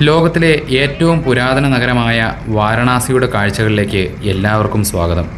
ലോകത്തിലെ ഏറ്റവും പുരാതന നഗരമായ വാരണാസിയുടെ കാഴ്ചകളിലേക്ക് എല്ലാവർക്കും സ്വാഗതം.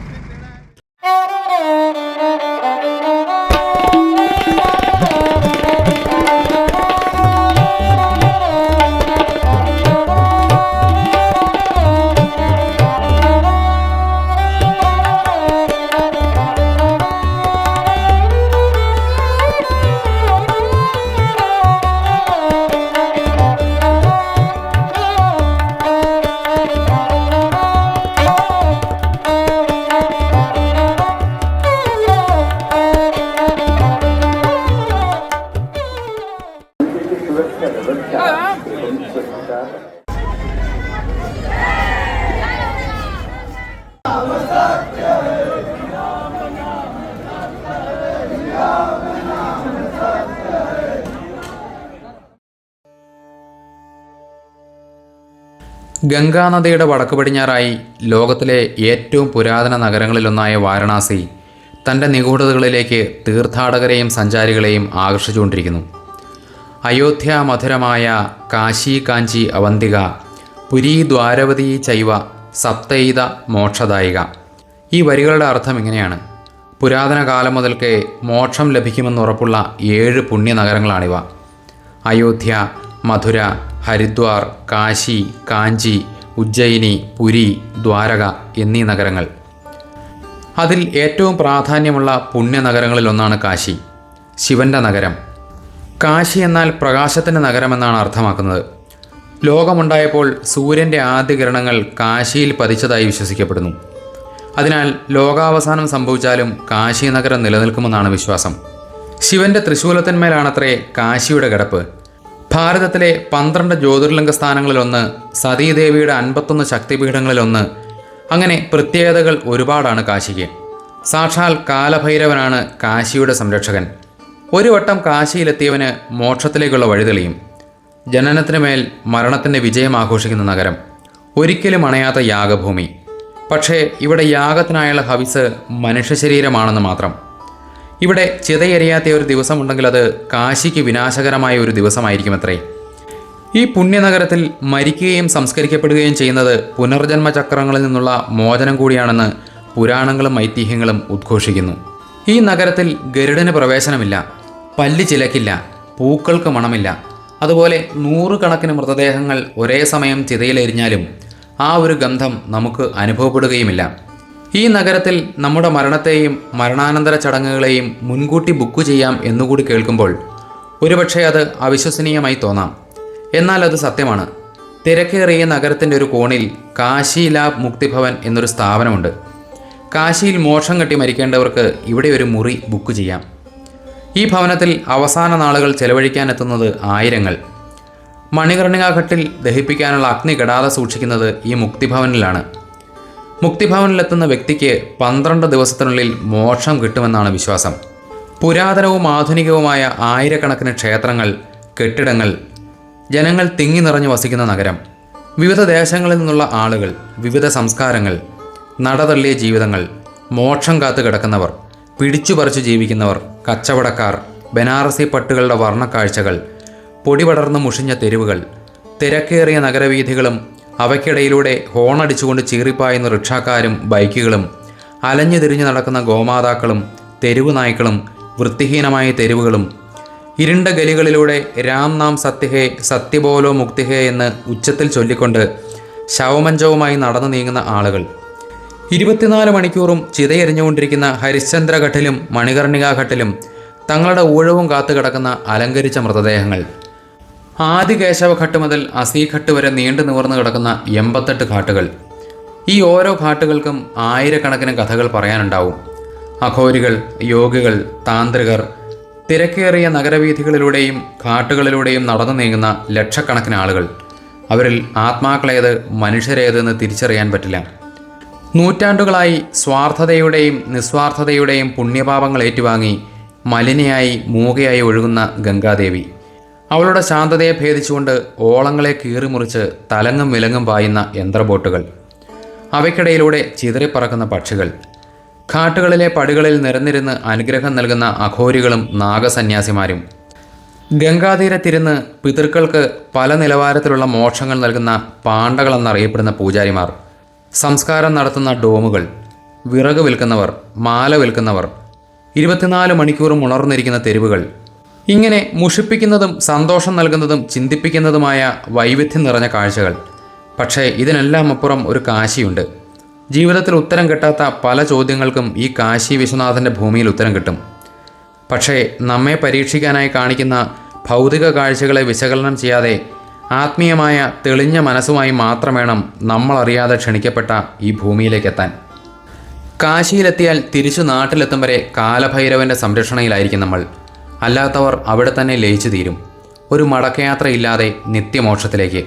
ഗംഗാനദിയുടെ വടക്ക് പടിഞ്ഞാറായി ലോകത്തിലെ ഏറ്റവും പുരാതന നഗരങ്ങളിലൊന്നായ വാരണാസി തൻ്റെ നിഗൂഢതകളിലേക്ക് തീർത്ഥാടകരെയും സഞ്ചാരികളെയും ആകർഷിച്ചുകൊണ്ടിരിക്കുന്നു. അയോധ്യ മധുരമായ കാശി കാഞ്ചി അവന്തിക പുരി ദ്വാരവതി ചൈവ സപ്തൈത മോക്ഷദായിക. ഈ വരികളുടെ അർത്ഥം ഇങ്ങനെയാണ്: പുരാതന കാലം മുതൽക്കേ മോക്ഷം ലഭിക്കുമെന്നുറപ്പുള്ള 7 പുണ്യനഗരങ്ങളാണിവ. അയോധ്യ, മധുര, ഹരിദ്വാർ, കാശി, കാഞ്ചി, ഉജ്ജയിനി, പുരി, ദ്വാരക എന്നീ നഗരങ്ങൾ. അതിൽ ഏറ്റവും പ്രാധാന്യമുള്ള പുണ്യനഗരങ്ങളിലൊന്നാണ് കാശി, ശിവൻ്റെ നഗരം. കാശി എന്നാൽ പ്രകാശത്തിൻ്റെ നഗരമെന്നാണ് അർത്ഥമാക്കുന്നത്. ലോകമുണ്ടായപ്പോൾ സൂര്യൻ്റെ ആദ്യ കിരണങ്ങൾ കാശിയിൽ പതിച്ചതായി വിശ്വസിക്കപ്പെടുന്നു. അതിനാൽ ലോകാവസാനം സംഭവിച്ചാലും കാശി നഗരം നിലനിൽക്കുമെന്നാണ് വിശ്വാസം. ശിവൻ്റെ ത്രിശൂലത്തിന്മേലാണത്രേ കാശിയുടെ കിടപ്പ്. ഭാരതത്തിലെ 12 ജ്യോതിർലിംഗ സ്ഥാനങ്ങളിലൊന്ന്, സതീദേവിയുടെ 51 ശക്തിപീഠങ്ങളിലൊന്ന്. അങ്ങനെ പ്രത്യേകതകൾ ഒരുപാടാണ് കാശിക്ക്. സാക്ഷാൽ കാലഭൈരവനാണ് കാശിയുടെ സംരക്ഷകൻ. ഒരു വട്ടം കാശിയിലെത്തിയവന് മോക്ഷത്തിലേക്കുള്ള വഴി തെളിയും. ജനനത്തിന് മേൽ മരണത്തിൻ്റെ വിജയം ആഘോഷിക്കുന്ന നഗരം, ഒരിക്കലും അണയാത്ത യാഗഭൂമി. പക്ഷേ ഇവിടെ യാഗത്തിനായുള്ള ഹവിസ് മനുഷ്യശരീരമാണെന്ന് മാത്രം. ഇവിടെ ചിതയെരിയാത്ത ഒരു ദിവസമുണ്ടെങ്കിൽ അത് കാശിക്ക് വിനാശകരമായ ഒരു ദിവസമായിരിക്കുമത്രേ. ഈ പുണ്യനഗരത്തിൽ മരിക്കുകയും സംസ്കരിക്കപ്പെടുകയും ചെയ്യുന്നത് പുനർജന്മ ചക്രങ്ങളിൽ നിന്നുള്ള മോചനം കൂടിയാണെന്ന് പുരാണങ്ങളും ഐതിഹ്യങ്ങളും ഉദ്ഘോഷിക്കുന്നു. ഈ നഗരത്തിൽ ഗരുഡന് പ്രവേശനമില്ല, പല്ല് ചിലക്കില്ല, പൂക്കൾക്ക് മണമില്ല. അതുപോലെ 100 കണക്കിന് മൃതദേഹങ്ങൾ ഒരേ സമയം ചിതയിലെരിഞ്ഞാലും ആ ഒരു ഗന്ധം നമുക്ക് അനുഭവപ്പെടുകയുമില്ല. ഈ നഗരത്തിൽ നമ്മുടെ മരണത്തെയും മരണാനന്തര ചടങ്ങുകളെയും മുൻകൂട്ടി ബുക്ക് ചെയ്യാം എന്നുകൂടി കേൾക്കുമ്പോൾ ഒരുപക്ഷെ അത് അവിശ്വസനീയമായി തോന്നാം. എന്നാൽ അത് സത്യമാണ്. തിരക്കേറിയ നഗരത്തിൻ്റെ ഒരു കോണിൽ കാശി ലാബ് മുക്തിഭവൻ എന്നൊരു സ്ഥാപനമുണ്ട്. കാശിയിൽ മോക്ഷം കെട്ടി മരിക്കേണ്ടവർക്ക് ഇവിടെ ഒരു മുറി ബുക്ക് ചെയ്യാം. ഈ ഭവനത്തിൽ അവസാന നാളുകൾ ചെലവഴിക്കാനെത്തുന്നത് ആയിരങ്ങൾ. മണികർണികാഘട്ടിൽ ദഹിപ്പിക്കാനുള്ള അഗ്നി കെടാതെ സൂക്ഷിക്കുന്നത് ഈ മുക്തിഭവനിലാണ്. മുക്തിഭവനിലെത്തുന്ന വ്യക്തിക്ക് 12 ദിവസത്തിനുള്ളിൽ മോക്ഷം കിട്ടുമെന്നാണ് വിശ്വാസം. പുരാതനവും ആധുനികവുമായ ആയിരക്കണക്കിന് ക്ഷേത്രങ്ങൾ, കെട്ടിടങ്ങൾ, ജനങ്ങൾ തിങ്ങി നിറഞ്ഞു വസിക്കുന്ന നഗരം. വിവിധ ദേശങ്ങളിൽ നിന്നുള്ള ആളുകൾ, വിവിധ സംസ്കാരങ്ങൾ, നടതള്ളിയ ജീവിതങ്ങൾ, മോക്ഷം കാത്തു കിടക്കുന്നവർ, പിടിച്ചുപറിച്ചു ജീവിക്കുന്നവർ, കച്ചവടക്കാർ, ബനാറസി പട്ടുകളുടെ വർണ്ണക്കാഴ്ചകൾ, പൊടിപടർന്നു മുഷിഞ്ഞ തെരുവുകൾ, തിരക്കേറിയ നഗരവീഥികളും അവയ്ക്കിടയിലൂടെ ഹോണടിച്ചുകൊണ്ട് ചീറിപ്പായുന്ന റിക്ഷാക്കാരും ബൈക്കുകളും, അലഞ്ഞു തിരിഞ്ഞു നടക്കുന്ന ഗോമാതാക്കളും തെരുവു നായ്ക്കളും, വൃത്തിഹീനമായ തെരുവുകളും, ഇരുണ്ട ഗലികളിലൂടെ രാം നാം സത്യഹേ സത്യബോലോ മുക്തിഹേ എന്ന് ഉച്ചത്തിൽ ചൊല്ലിക്കൊണ്ട് ശവമഞ്ചവുമായി നടന്നു നീങ്ങുന്ന ആളുകൾ, 24 മണിക്കൂറും ചിതയെരിഞ്ഞുകൊണ്ടിരിക്കുന്ന ഹരിശ്ചന്ദ്രഘട്ടിലും മണികർണികാഘട്ടിലും തങ്ങളുടെ ഊഴവും കാത്തു കിടക്കുന്ന അലങ്കരിച്ച മൃതദേഹങ്ങൾ, ആദികേശവഘട്ട് മുതൽ അസീഘട്ട് വരെ നീണ്ടു നിവർന്നു കിടക്കുന്ന 88 ഘാട്ടുകൾ. ഈ ഓരോ ഘാട്ടുകൾക്കും ആയിരക്കണക്കിന് കഥകൾ പറയാനുണ്ടാവും. അഘോരികൾ, യോഗികൾ, താന്ത്രികർ, തിരക്കേറിയ നഗരവീഥികളിലൂടെയും ഘാട്ടുകളിലൂടെയും നടന്നു നീങ്ങുന്ന ലക്ഷക്കണക്കിന് ആളുകൾ. അവരിൽ ആത്മാക്കളേത് മനുഷ്യരേതെന്ന് തിരിച്ചറിയാൻ പറ്റില്ല. നൂറ്റാണ്ടുകളായി സ്വാർത്ഥതയുടെയും നിസ്വാർത്ഥതയുടെയും പുണ്യപാപങ്ങൾ ഏറ്റുവാങ്ങി മലിനയായി മൂകയായി ഒഴുകുന്ന ഗംഗാദേവി. അവളുടെ ശാന്തതയെ ഭേദിച്ചുകൊണ്ട് ഓളങ്ങളെ കീറിമുറിച്ച് തലങ്ങും വിലങ്ങും പായുന്ന യന്ത്രബോട്ടുകൾ, അവയ്ക്കിടയിലൂടെ ചിതറിപ്പറക്കുന്ന പക്ഷികൾ, ഘാട്ടുകളിലെ പടികളിൽ നിരന്നിരുന്ന് അനുഗ്രഹം നൽകുന്ന അഘോരികളും നാഗസന്യാസിമാരും. ഗംഗാതീരത്തിരുന്ന് പിതൃക്കൾക്ക് പല നിലവാരത്തിലുള്ള മോക്ഷങ്ങൾ നൽകുന്ന പാണ്ഡകളെന്നറിയപ്പെടുന്ന പൂജാരിമാർ, സംസ്കാരം നടത്തുന്ന ഡോമുകൾ, വിറക് വിൽക്കുന്നവർ, മാല വിൽക്കുന്നവർ, 24 മണിക്കൂറും ഉണർന്നിരിക്കുന്ന തെരുവുകൾ, ഇങ്ങനെ മുഷിപ്പിക്കുന്നതും സന്തോഷം നൽകുന്നതും ചിന്തിപ്പിക്കുന്നതുമായ വൈവിധ്യം നിറഞ്ഞ കാഴ്ചകൾ. പക്ഷേ ഇതിനെല്ലാം അപ്പുറം ഒരു കാശിയുണ്ട്. ജീവിതത്തിൽ ഉത്തരം കിട്ടാത്ത പല ചോദ്യങ്ങൾക്കും ഈ കാശി വിശ്വനാഥൻ്റെ ഭൂമിയിൽ ഉത്തരം കിട്ടും. പക്ഷേ നമ്മെ പരീക്ഷിക്കാനായി കാണിക്കുന്ന ഭൗതിക കാഴ്ചകളെ വിശകലനം ചെയ്യാതെ ആത്മീയമായ തെളിഞ്ഞ മനസ്സുമായി മാത്രം വേണം നമ്മളറിയാതെ ക്ഷണിക്കപ്പെട്ട ഈ ഭൂമിയിലേക്കെത്താൻ. കാശിയിലെത്തിയാൽ തിരിച്ചു നാട്ടിലെത്തും വരെ കാലഭൈരവൻ്റെ സംരക്ഷണയിലായിരിക്കും നമ്മൾ. അല്ലാത്തവർ അവിടെ തന്നെ ലയിച്ചു തീരും, ഒരു മടക്കയാത്രയില്ലാതെ നിത്യമോക്ഷത്തിലേക്ക്.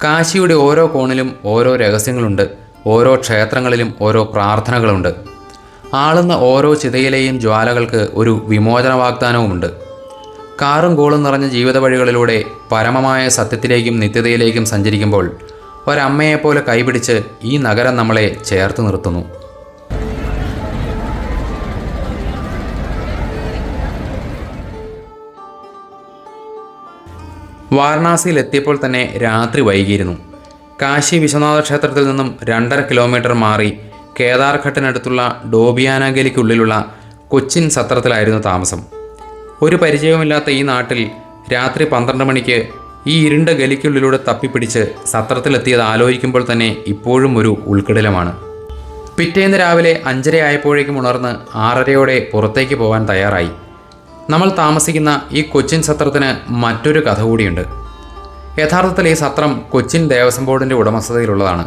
കാശിയുടെ ഓരോ കോണിലും ഓരോ രഹസ്യങ്ങളുണ്ട്, ഓരോ ക്ഷേത്രങ്ങളിലും ഓരോ പ്രാർത്ഥനകളുണ്ട്. ആളുന്ന ഓരോ ചിതയിലെയും ജ്വാലകൾക്ക് ഒരു വിമോചന വാഗ്ദാനവുമുണ്ട്. കാറും കോളും നിറഞ്ഞ ജീവിത വഴികളിലൂടെ പരമമായ സത്യത്തിലേക്കും നിത്യതയിലേക്കും സഞ്ചരിക്കുമ്പോൾ ഒരമ്മയെപ്പോലെ കൈപിടിച്ച് ഈ നഗരം നമ്മളെ ചേർത്ത് നിർത്തുന്നു. വാരണാസിയിൽ എത്തിയപ്പോൾ തന്നെ രാത്രി വൈകിയിരുന്നു. കാശി വിശ്വനാഥ ക്ഷേത്രത്തിൽ നിന്നും 2.5 കിലോമീറ്റർ മാറി കേദാർഘട്ടിനടുത്തുള്ള ഡോബിയാന ഗലിക്കുള്ളിലുള്ള കൊച്ചിൻ സത്രത്തിലായിരുന്നു താമസം. ഒരു പരിചയവുമില്ലാത്ത ഈ നാട്ടിൽ രാത്രി 12 മണിക്ക് ഈ ഇരുണ്ട ഗലിക്കുള്ളിലൂടെ തപ്പിപ്പിടിച്ച് സത്രത്തിലെത്തിയത് ആലോചിക്കുമ്പോൾ തന്നെ ഇപ്പോഴും ഒരു ഉൾക്കിടലമാണ്. പിറ്റേന്ന് രാവിലെ 5:30 ആയപ്പോഴേക്കും ഉണർന്ന് 6:30 പുറത്തേക്ക് പോകാൻ തയ്യാറായി. നമ്മൾ താമസിക്കുന്ന ഈ കൊച്ചിൻ സത്രത്തിന് മറ്റൊരു കഥ കൂടിയുണ്ട്. യഥാർത്ഥത്തിൽ ഈ സത്രം കൊച്ചിൻ ദേവസ്വം ബോർഡിൻ്റെ ഉടമസ്ഥതയിലുള്ളതാണ്.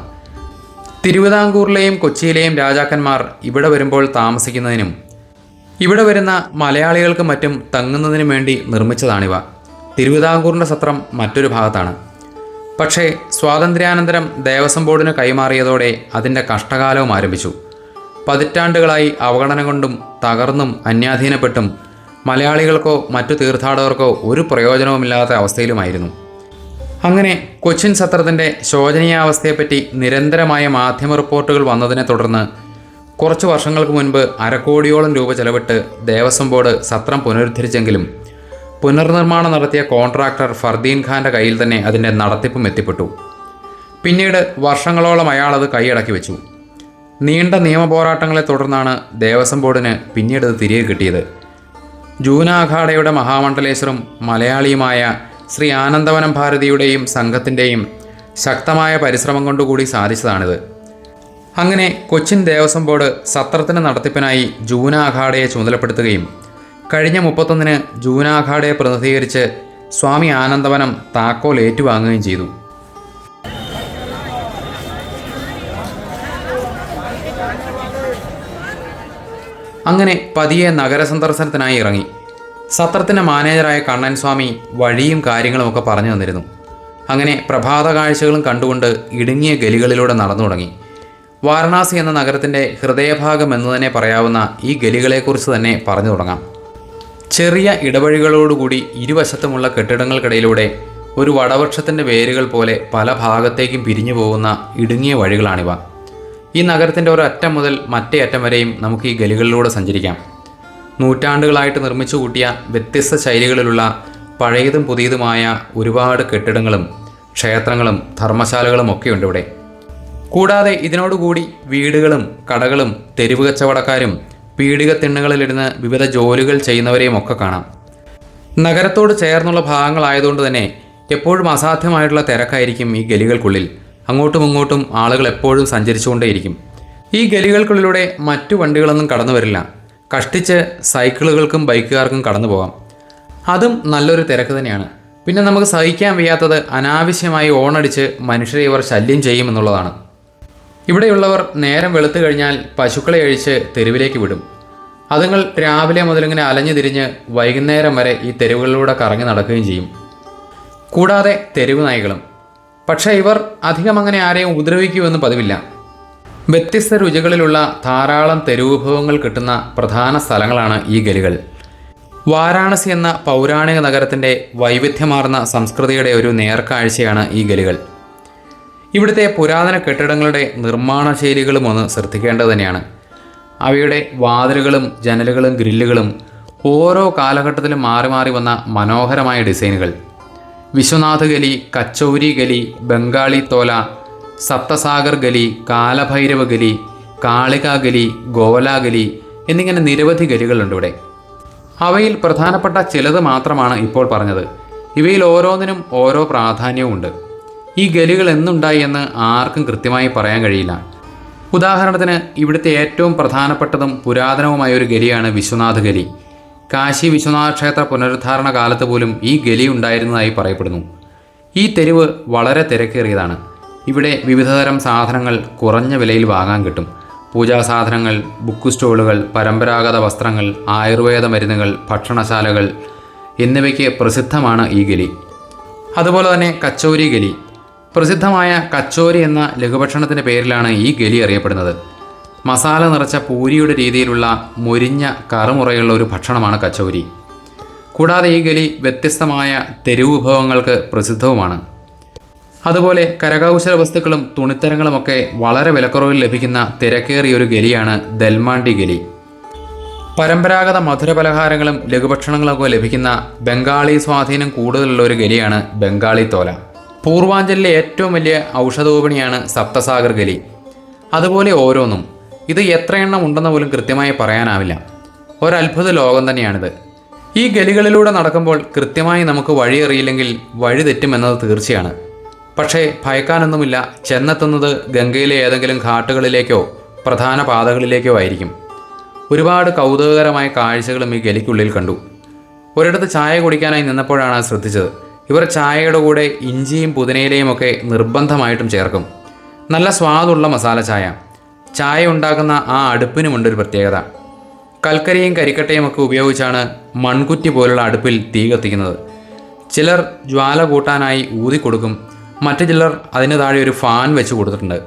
തിരുവിതാംകൂറിലെയും കൊച്ചിയിലെയും രാജാക്കന്മാർ ഇവിടെ വരുമ്പോൾ താമസിക്കുന്നതിനും ഇവിടെ വരുന്ന മലയാളികൾക്കും മറ്റും തങ്ങുന്നതിനും വേണ്ടി നിർമ്മിച്ചതാണിവ. തിരുവിതാംകൂറിൻ്റെ സത്രം മറ്റൊരു ഭാഗത്താണ്. പക്ഷേ സ്വാതന്ത്ര്യാനന്തരം ദേവസ്വം ബോർഡിന് കൈമാറിയതോടെ അതിൻ്റെ കഷ്ടകാലവും ആരംഭിച്ചു. പതിറ്റാണ്ടുകളായി അവഗണന കൊണ്ടും തകർന്നും അന്യാധീനപ്പെട്ടും മലയാളികൾക്കോ മറ്റു തീർത്ഥാടകർക്കോ ഒരു പ്രയോജനവുമില്ലാത്ത അവസ്ഥയിലുമായിരുന്നു. അങ്ങനെ കൊച്ചിൻ സത്രത്തിൻ്റെ ശോചനീയാവസ്ഥയെപ്പറ്റി നിരന്തരമായ മാധ്യമ റിപ്പോർട്ടുകൾ വന്നതിനെ തുടർന്ന് കുറച്ച് വർഷങ്ങൾക്ക് മുൻപ് 1/2 കോടിയോളം രൂപ ചെലവിട്ട് ദേവസ്വം ബോർഡ് സത്രം പുനരുദ്ധരിച്ചെങ്കിലും പുനർനിർമ്മാണം നടത്തിയ കോൺട്രാക്ടർ ഫർദീൻ ഖാൻ്റെ കയ്യിൽ തന്നെ അതിൻ്റെ നടത്തിപ്പും എത്തിപ്പെട്ടു. പിന്നീട് വർഷങ്ങളോളം അയാൾ അത് കൈയടക്കി വെച്ചു. നീണ്ട നിയമ പോരാട്ടങ്ങളെ തുടർന്നാണ് ദേവസ്വം ബോർഡിന് പിന്നീട് അത് തിരികെ കിട്ടിയത്. ജൂന അഖാഡയുടെ മഹാമണ്ഡലേശ്വരും മലയാളിയുമായ ശ്രീ ആനന്ദവനം ഭാരതിയുടെയും സംഘത്തിൻ്റെയും ശക്തമായ പരിശ്രമം കൊണ്ടുകൂടി സാധിച്ചതാണിത്. അങ്ങനെ കൊച്ചിൻ ദേവസ്വം ബോർഡ് സത്രത്തിന് നടത്തിപ്പിനായി ജൂന അഖാഡയെ ചുമതലപ്പെടുത്തുകയും കഴിഞ്ഞ 31-ന് ജൂന അഖാഡയെ പ്രതിനിധീകരിച്ച് സ്വാമി ആനന്ദവനം താക്കോൽ ഏറ്റുവാങ്ങുകയും ചെയ്തു. അങ്ങനെ പതിയെ നഗരസന്ദർശനത്തിനായി ഇറങ്ങി. സത്രത്തിൻ്റെ മാനേജറായ കണ്ണൻ സ്വാമി വഴിയും കാര്യങ്ങളുമൊക്കെ പറഞ്ഞു തന്നിരുന്നു. അങ്ങനെ പ്രഭാത കാഴ്ചകളും കണ്ടുകൊണ്ട് ഇടുങ്ങിയ ഗലികളിലൂടെ നടന്നു തുടങ്ങി. വാരണാസി എന്ന നഗരത്തിൻ്റെ ഹൃദയഭാഗം എന്ന് തന്നെ പറയാവുന്ന ഈ ഗലികളെക്കുറിച്ച് തന്നെ പറഞ്ഞു തുടങ്ങാം. ചെറിയ ഇടവഴികളോടുകൂടി ഇരുവശത്തുമുള്ള കെട്ടിടങ്ങൾക്കിടയിലൂടെ ഒരു വടവൃക്ഷത്തിൻ്റെ വേരുകൾ പോലെ പല ഭാഗത്തേക്കും പിരിഞ്ഞു പോകുന്ന ഇടുങ്ങിയ വഴികളാണിവ. ഈ നഗരത്തിൻ്റെ ഒരറ്റം മുതൽ മറ്റേ അറ്റം വരെയും നമുക്ക് ഈ ഗലികളിലൂടെ സഞ്ചരിക്കാം. നൂറ്റാണ്ടുകളായിട്ട് നിർമ്മിച്ചു കൂട്ടിയ വ്യത്യസ്ത ശൈലികളിലുള്ള പഴയതും പുതിയതുമായ ഒരുപാട് കെട്ടിടങ്ങളും ക്ഷേത്രങ്ങളും ധർമ്മശാലകളും ഒക്കെയുണ്ട് ഇവിടെ. കൂടാതെ ഇതിനോടുകൂടി വീടുകളും കടകളും തെരുവ് കച്ചവടക്കാരും പീഡിക തിണ്ണുകളിലിരുന്ന് വിവിധ ജോലികൾ ചെയ്യുന്നവരെയും ഒക്കെ കാണാം. നഗരത്തോട് ചേർന്നുള്ള ഭാഗങ്ങളായതുകൊണ്ട് തന്നെ എപ്പോഴും അസാധ്യമായിട്ടുള്ള തിരക്കായിരിക്കും ഈ ഗലികൾക്കുള്ളിൽ. അങ്ങോട്ടും ഇങ്ങോട്ടും ആളുകൾ എപ്പോഴും സഞ്ചരിച്ചുകൊണ്ടേയിരിക്കും. ഈ ഗലികൾക്കുള്ളിലൂടെ മറ്റു വണ്ടികളൊന്നും കടന്നു വരില്ല. കഷ്ടിച്ച് സൈക്കിളുകൾക്കും ബൈക്കുകാർക്കും കടന്നു പോകാം. അതും നല്ലൊരു തിരക്ക് തന്നെയാണ്. പിന്നെ നമുക്ക് സഹിക്കാൻ വയ്യാത്തത് അനാവശ്യമായി ഓണടിച്ച് മനുഷ്യരെ ഇവർ ശല്യം ചെയ്യുമെന്നുള്ളതാണ്. ഇവിടെയുള്ളവർ നേരം വെളുത്തു കഴിഞ്ഞാൽ പശുക്കളെ അഴിച്ച് തെരുവിലേക്ക് വിടും. അതുങ്ങൾ രാവിലെ മുതലിങ്ങനെ അലഞ്ഞു തിരിഞ്ഞ് വൈകുന്നേരം വരെ ഈ തെരുവുകളിലൂടെ കറങ്ങി നടക്കുകയും ചെയ്യും. കൂടാതെ തെരുവ് നായ്ക്കളും. പക്ഷേ ഇവർ അധികം അങ്ങനെ ആരെയും ഉപദ്രവിക്കുമെന്ന് പതിവില്ല. വ്യത്യസ്ത രുചികളിലുള്ള ധാരാളം തെരുവുവിഭവങ്ങൾ കിട്ടുന്ന പ്രധാന സ്ഥലങ്ങളാണ് ഈ ഗലികൾ. വാരാണസി എന്ന പൗരാണിക നഗരത്തിൻ്റെ വൈവിധ്യമാർന്ന സംസ്കൃതിയുടെ ഒരു നേർക്കാഴ്ചയാണ് ഈ ഗലികൾ. ഇവിടുത്തെ പുരാതന കെട്ടിടങ്ങളുടെ നിർമ്മാണ ശൈലികളും ഒന്ന് ശ്രദ്ധിക്കേണ്ടത് തന്നെയാണ്. അവയുടെ വാതിലുകളും ജനലുകളും ഗ്രില്ലുകളും ഓരോ കാലഘട്ടത്തിലും മാറി മാറി വന്ന മനോഹരമായ ഡിസൈനുകൾ. വിശ്വനാഥ് ഗലി, കച്ചൗരി ഗലി, ബംഗാളി തോല, സപ്തസാഗർ ഗലി, കാലഭൈരവ ഗലി, കാളിക ഗലി, ഗോവല ഗലി എന്നിങ്ങനെ നിരവധി ഗലികളുണ്ട് ഇവിടെ. അവയിൽ പ്രധാനപ്പെട്ട ചിലത് മാത്രമാണ് ഇപ്പോൾ പറഞ്ഞത്. ഇവയിൽ ഓരോന്നിനും ഓരോ പ്രാധാന്യവുമുണ്ട്. ഈ ഗലികൾ എന്നുണ്ടായി എന്ന് ആർക്കും കൃത്യമായി പറയാൻ കഴിയില്ല. ഉദാഹരണത്തിന് ഇവിടുത്തെ ഏറ്റവും പ്രധാനപ്പെട്ടതും പുരാതനവുമായ ഒരു ഗലിയാണ് വിശ്വനാഥ് ഗലി. കാശി വിശ്വനാഥ ക്ഷേത്ര പുനരുദ്ധാരണ കാലത്ത് പോലും ഈ ഗലി ഉണ്ടായിരുന്നതായി പറയപ്പെടുന്നു. ഈ തെരുവ് വളരെ തിരക്കേറിയതാണ്. ഇവിടെ വിവിധതരം സാധനങ്ങൾ കുറഞ്ഞ വിലയിൽ വാങ്ങാൻ കിട്ടും. പൂജാ സാധനങ്ങൾ, ബുക്ക് സ്റ്റോളുകൾ, പരമ്പരാഗത വസ്ത്രങ്ങൾ, ആയുർവേദ മരുന്നുകൾ, ഭക്ഷണശാലകൾ എന്നിവയ്ക്ക് പ്രസിദ്ധമാണ് ഈ ഗലി. അതുപോലെ തന്നെ കച്ചോരി ഗലി. പ്രസിദ്ധമായ കച്ചോരി എന്ന ലഘുഭക്ഷണത്തിൻ്റെ പേരിലാണ് ഈ ഗലി അറിയപ്പെടുന്നത്. മസാല നിറച്ച പൂരിയുടെ രീതിയിലുള്ള മൊരിഞ്ഞ കറുമുറയുള്ള ഒരു ഭക്ഷണമാണ് കച്ചോരി. കൂടാതെ ഈ ഗലി വ്യത്യസ്തമായ തെരുവ് വിഭവങ്ങൾക്ക് പ്രസിദ്ധവുമാണ്. അതുപോലെ കരകൗശല വസ്തുക്കളും തുണിത്തരങ്ങളുമൊക്കെ വളരെ വിലക്കുറവിൽ ലഭിക്കുന്ന തിരക്കേറിയ ഒരു ഗലിയാണ് ദൽമാണ്ടി ഗലി. പരമ്പരാഗത മധുരപലഹാരങ്ങളും ലഘുഭക്ഷണങ്ങളൊക്കെ ലഭിക്കുന്ന ബംഗാളി സ്വാധീനം കൂടുതലുള്ള ഒരു ഗലിയാണ് ബംഗാളി തോല. പൂർവാഞ്ചലിലെ ഏറ്റവും വലിയ ഔഷധോപണിയാണ് സപ്തസാഗർ ഗലി. അതുപോലെ ഓരോന്നും. ഇത് എത്ര എണ്ണം ഉണ്ടെന്ന് പോലും കൃത്യമായി പറയാനാവില്ല. ഒരത്ഭുത ലോകം തന്നെയാണിത്. ഈ ഗലികളിലൂടെ നടക്കുമ്പോൾ കൃത്യമായി നമുക്ക് വഴി അറിയില്ലെങ്കിൽ വഴി തെറ്റുമെന്നത് തീർച്ചയാണ്. പക്ഷേ ഭയക്കാനൊന്നുമില്ല. ചെന്നെത്തുന്നത് ഗംഗയിലെ ഏതെങ്കിലും ഘാട്ടുകളിലേക്കോ പ്രധാന പാതകളിലേക്കോ ആയിരിക്കും. ഒരുപാട് കൗതുകകരമായ കാഴ്ചകളും ഈ ഗലിക്കുള്ളിൽ കണ്ടു. ഒരിടത്ത് ചായ കുടിക്കാനായി നിന്നപ്പോഴാണ് ശ്രദ്ധിച്ചത്. ഇവർ ചായയുടെ കൂടെ ഇഞ്ചിയും പുതിനയിലയും ഒക്കെ നിർബന്ധമായിട്ടും ചേർക്കും. നല്ല സ്വാദുള്ള മസാല ചായ. ചായ ഉണ്ടാക്കുന്ന ആ അടുപ്പിനുമുണ്ടൊരു പ്രത്യേകത. കൽക്കരിയും കരിക്കട്ടയും ഒക്കെ ഉപയോഗിച്ചാണ് മൺകുറ്റി പോലുള്ള അടുപ്പിൽ തീ കത്തിക്കുന്നത്. ചിലർ ജ്വാല കൂട്ടാനായി ഊതിക്കൊടുക്കും. മറ്റു ചിലർ അതിന് താഴെ ഒരു ഫാൻ വെച്ച് കൊടുത്തിട്ടുണ്ട്.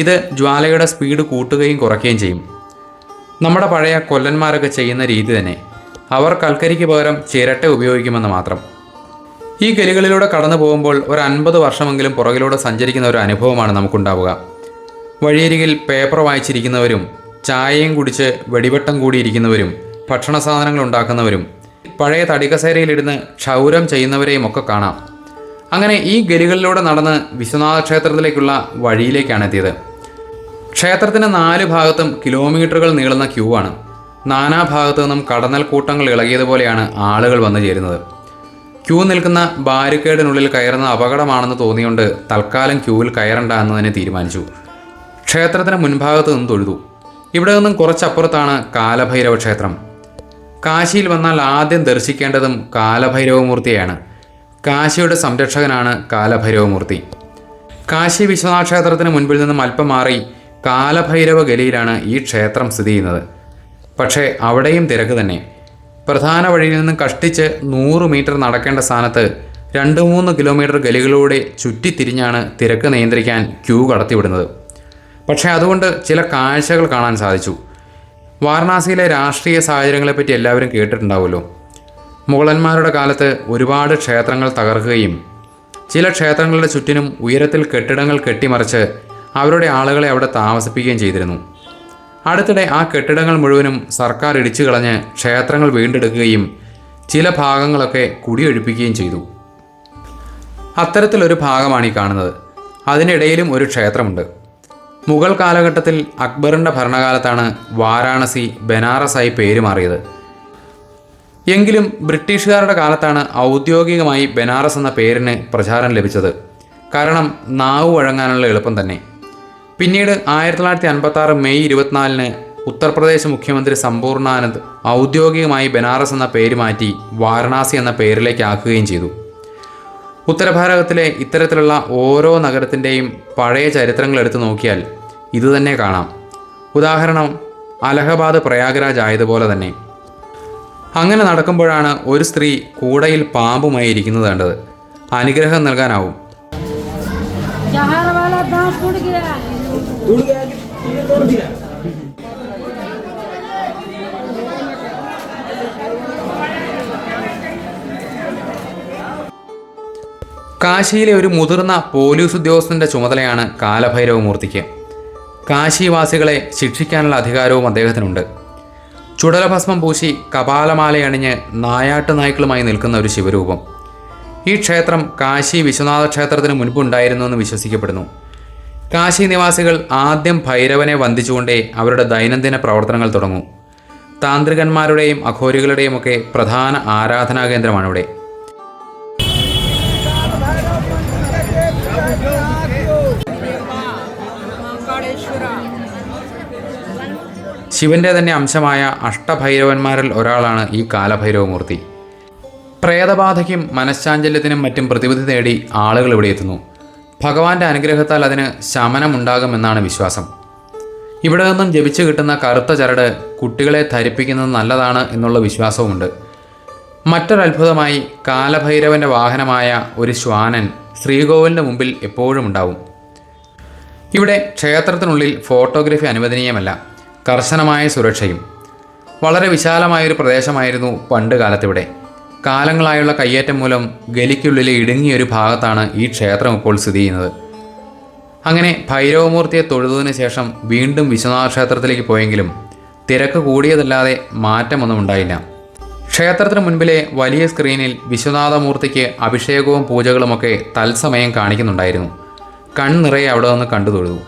ഇത് ജ്വാലയുടെ സ്പീഡ് കൂട്ടുകയും കുറയ്ക്കുകയും ചെയ്യും. നമ്മുടെ പഴയ കൊല്ലന്മാരൊക്കെ ചെയ്യുന്ന രീതി തന്നെ. അവർ കൽക്കരിക്ക് പകരം ചിരട്ട ഉപയോഗിക്കുമെന്ന് മാത്രം. ഈ ഗലികളിലൂടെ കടന്നു പോകുമ്പോൾ ഒരു 50 വർഷമെങ്കിലും പുറകിലൂടെ സഞ്ചരിക്കുന്ന ഒരു അനുഭവമാണ് നമുക്കുണ്ടാവുക. വഴിയരികിൽ പേപ്പർ വായിച്ചിരിക്കുന്നവരും ചായയും കുടിച്ച് വെടിവട്ടം കൂടിയിരിക്കുന്നവരും ഭക്ഷണ സാധനങ്ങൾ ഉണ്ടാക്കുന്നവരും പഴയ തടികസേരയിലിരുന്ന് ക്ഷൗരം ചെയ്യുന്നവരെയും ഒക്കെ കാണാം. അങ്ങനെ ഈ ഗലികളിലൂടെ നടന്ന് വിശ്വനാഥ ക്ഷേത്രത്തിലേക്കുള്ള വഴിയിലേക്കാണ് എത്തിയത്. ക്ഷേത്രത്തിന് 4 ഭാഗത്തും കിലോമീറ്ററുകൾ നീളുന്ന ക്യൂ ആണ്. നാനാഭാഗത്തു നിന്നും കടന്നൽ കൂട്ടങ്ങൾ ഇളകിയതുപോലെയാണ് ആളുകൾ വന്നു ചേരുന്നത്. ക്യൂ നിൽക്കുന്ന ബാരിക്കേഡിനുള്ളിൽ കയറുന്ന അപകടമാണെന്ന് തോന്നിയുകൊണ്ട് തൽക്കാലം ക്യൂവിൽ കയറണ്ട എന്ന് തന്നെ തീരുമാനിച്ചു. ക്ഷേത്രത്തിന് മുൻഭാഗത്ത് നിന്ന് തൊഴുതു. ഇവിടെ നിന്നും കുറച്ചപ്പുറത്താണ് കാലഭൈരവ ക്ഷേത്രം. കാശിയിൽ വന്നാൽ ആദ്യം ദർശിക്കേണ്ടതും കാലഭൈരവമൂർത്തിയാണ്. കാശിയുടെ സംരക്ഷകനാണ് കാലഭൈരവമൂർത്തി. കാശി വിശ്വനാഥ ക്ഷേത്രത്തിന് മുൻപിൽ നിന്നും അല്പം മാറി കാലഭൈരവ ഗലിയിലാണ് ഈ ക്ഷേത്രം സ്ഥിതി ചെയ്യുന്നത്. പക്ഷേ അവിടെയും തിരക്ക് തന്നെ. പ്രധാന വഴിയിൽ നിന്നും കഷ്ടിച്ച് 100 മീറ്റർ നടക്കേണ്ട സ്ഥാനത്ത് 2-3 കിലോമീറ്റർ ഗലികളിലൂടെ ചുറ്റിത്തിരിഞ്ഞാണ് തിരക്ക് നിയന്ത്രിക്കാൻ ക്യൂ കടത്തിവിടുന്നത്. പക്ഷേ അതുകൊണ്ട് ചില കാഴ്ചകൾ കാണാൻ സാധിച്ചു. വാരണാസിയിലെ രാഷ്ട്രീയ സാഹചര്യങ്ങളെപ്പറ്റി എല്ലാവരും കേട്ടിട്ടുണ്ടാവുമല്ലോ. മുഗളന്മാരുടെ കാലത്ത് ഒരുപാട് ക്ഷേത്രങ്ങൾ തകർക്കുകയും ചില ക്ഷേത്രങ്ങളുടെ ചുറ്റിനും ഉയരത്തിൽ കെട്ടിടങ്ങൾ കെട്ടിമറിച്ച് അവരുടെ ആളുകളെ അവിടെ താമസിപ്പിക്കുകയും ചെയ്തിരുന്നു. അടുത്തിടെ ആ കെട്ടിടങ്ങൾ മുഴുവനും സർക്കാർ ഇടിച്ചു കളഞ്ഞ് ക്ഷേത്രങ്ങൾ വീണ്ടെടുക്കുകയും ചില ഭാഗങ്ങളൊക്കെ കുടിയൊഴിപ്പിക്കുകയും ചെയ്തു. അത്തരത്തിലൊരു ഭാഗമാണ് ഈ കാണുന്നത്. അതിനിടയിലും ഒരു ക്ഷേത്രമുണ്ട്. മുഗൾ കാലഘട്ടത്തിൽ അക്ബറിൻ്റെ ഭരണകാലത്താണ് വാരാണസി ബനാറസായി പേര് മാറിയത്. എങ്കിലും ബ്രിട്ടീഷുകാരുടെ കാലത്താണ് ഔദ്യോഗികമായി ബനാറസ് എന്ന പേരിന് പ്രചാരം ലഭിച്ചത്. കാരണം നാവ് വഴങ്ങാനുള്ള എളുപ്പം തന്നെ. പിന്നീട് 1956 മെയ് 24 ഉത്തർപ്രദേശ് മുഖ്യമന്ത്രി സമ്പൂർണാനന്ദ് ഔദ്യോഗികമായി ബനാറസ് എന്ന പേര് മാറ്റി വാരണാസി എന്ന പേരിലേക്ക് ആക്കുകയും ചെയ്തു. ഉത്തരഭാരതത്തിലെ ഇത്തരത്തിലുള്ള ഓരോ നഗരത്തിൻ്റെയും പഴയ ചരിത്രങ്ങൾ എടുത്തു നോക്കിയാൽ ഇതുതന്നെ കാണാം. ഉദാഹരണം അലഹബാദ് പ്രയാഗ്രാജ് ആയതുപോലെ തന്നെ. അങ്ങനെ നടക്കുമ്പോഴാണ് ഒരു സ്ത്രീ കൂടയിൽ പാമ്പുമായി ഇരിക്കുന്നത് കണ്ടത്. അനുഗ്രഹം നൽകാനാവും. കാശിയിലെ ഒരു മുതിർന്ന പോലീസ് ഉദ്യോഗസ്ഥൻ്റെ ചുമതലയാണ് കാലഭൈരവമൂർത്തിക്ക്. കാശിവാസികളെ ശിക്ഷിക്കാനുള്ള അധികാരവും അദ്ദേഹത്തിനുണ്ട്. ചുടലഭസ്മം പൂശി കപാലമാലയണിഞ്ഞ് നായാട്ട് നായ്ക്കളുമായി നിൽക്കുന്ന ഒരു ശിവരൂപം. ഈ ക്ഷേത്രം കാശി വിശ്വനാഥ ക്ഷേത്രത്തിന് മുൻപുണ്ടായിരുന്നു എന്ന് വിശ്വസിക്കപ്പെടുന്നു. കാശി നിവാസികൾ ആദ്യം ഭൈരവനെ വന്ദിച്ചുകൊണ്ടേ അവരുടെ ദൈനംദിന പ്രവർത്തനങ്ങൾ തുടങ്ങൂ. താന്ത്രികന്മാരുടെയും അഘോരികളുടെയും ഒക്കെ പ്രധാന ആരാധനാ കേന്ദ്രമാണിവിടെ. ശിവന്റെ തന്നെ അംശമായ അഷ്ടഭൈരവന്മാരിൽ ഒരാളാണ് ഈ കാലഭൈരവമൂർത്തി. പ്രേതബാധയ്ക്കും മനഃശാഞ്ചല്യത്തിനും മറ്റും പ്രതിവിധി തേടി ആളുകൾ ഇവിടെ എത്തുന്നു. ഭഗവാന്റെ അനുഗ്രഹത്താൽ അതിന് ശമനമുണ്ടാകുമെന്നാണ് വിശ്വാസം. ഇവിടെ നിന്നും ജപിച്ചു കിട്ടുന്ന കറുത്ത ചരട് കുട്ടികളെ ധരിപ്പിക്കുന്നത് നല്ലതാണ് എന്നുള്ള വിശ്വാസവുമുണ്ട്. മറ്റൊരത്ഭുതമായി കാലഭൈരവന്റെ വാഹനമായ ഒരു ശ്വാനൻ ശ്രീകോവിലിൻ്റെ മുമ്പിൽ എപ്പോഴും ഉണ്ടാവും. ഇവിടെ ക്ഷേത്രത്തിനുള്ളിൽ ഫോട്ടോഗ്രാഫി അനുവദനീയമല്ല. കർശനമായ സുരക്ഷയും. വളരെ വിശാലമായൊരു പ്രദേശമായിരുന്നു പണ്ട് കാലത്തിവിടെ. കാലങ്ങളായുള്ള കയ്യേറ്റം മൂലം ഗലിക്കുള്ളിലെ ഇടുങ്ങിയൊരു ഭാഗത്താണ് ഈ ക്ഷേത്രം ഇപ്പോൾ സ്ഥിതി ചെയ്യുന്നത്. അങ്ങനെ ഭൈരവമൂർത്തിയെ തൊഴുതതിന് ശേഷം വീണ്ടും വിശ്വനാഥ ക്ഷേത്രത്തിലേക്ക് പോയെങ്കിലും തിരക്ക് കൂടിയതല്ലാതെ മാറ്റമൊന്നും ഉണ്ടായില്ല. ക്ഷേത്രത്തിന് മുൻപിലെ വലിയ സ്ക്രീനിൽ വിശ്വനാഥമൂർത്തിക്ക് അഭിഷേകവും പൂജകളുമൊക്കെ തത്സമയം കാണിക്കുന്നുണ്ടായിരുന്നു. കൺനിറയെ അവിടെ നിന്ന് കണ്ടു തൊഴുതു.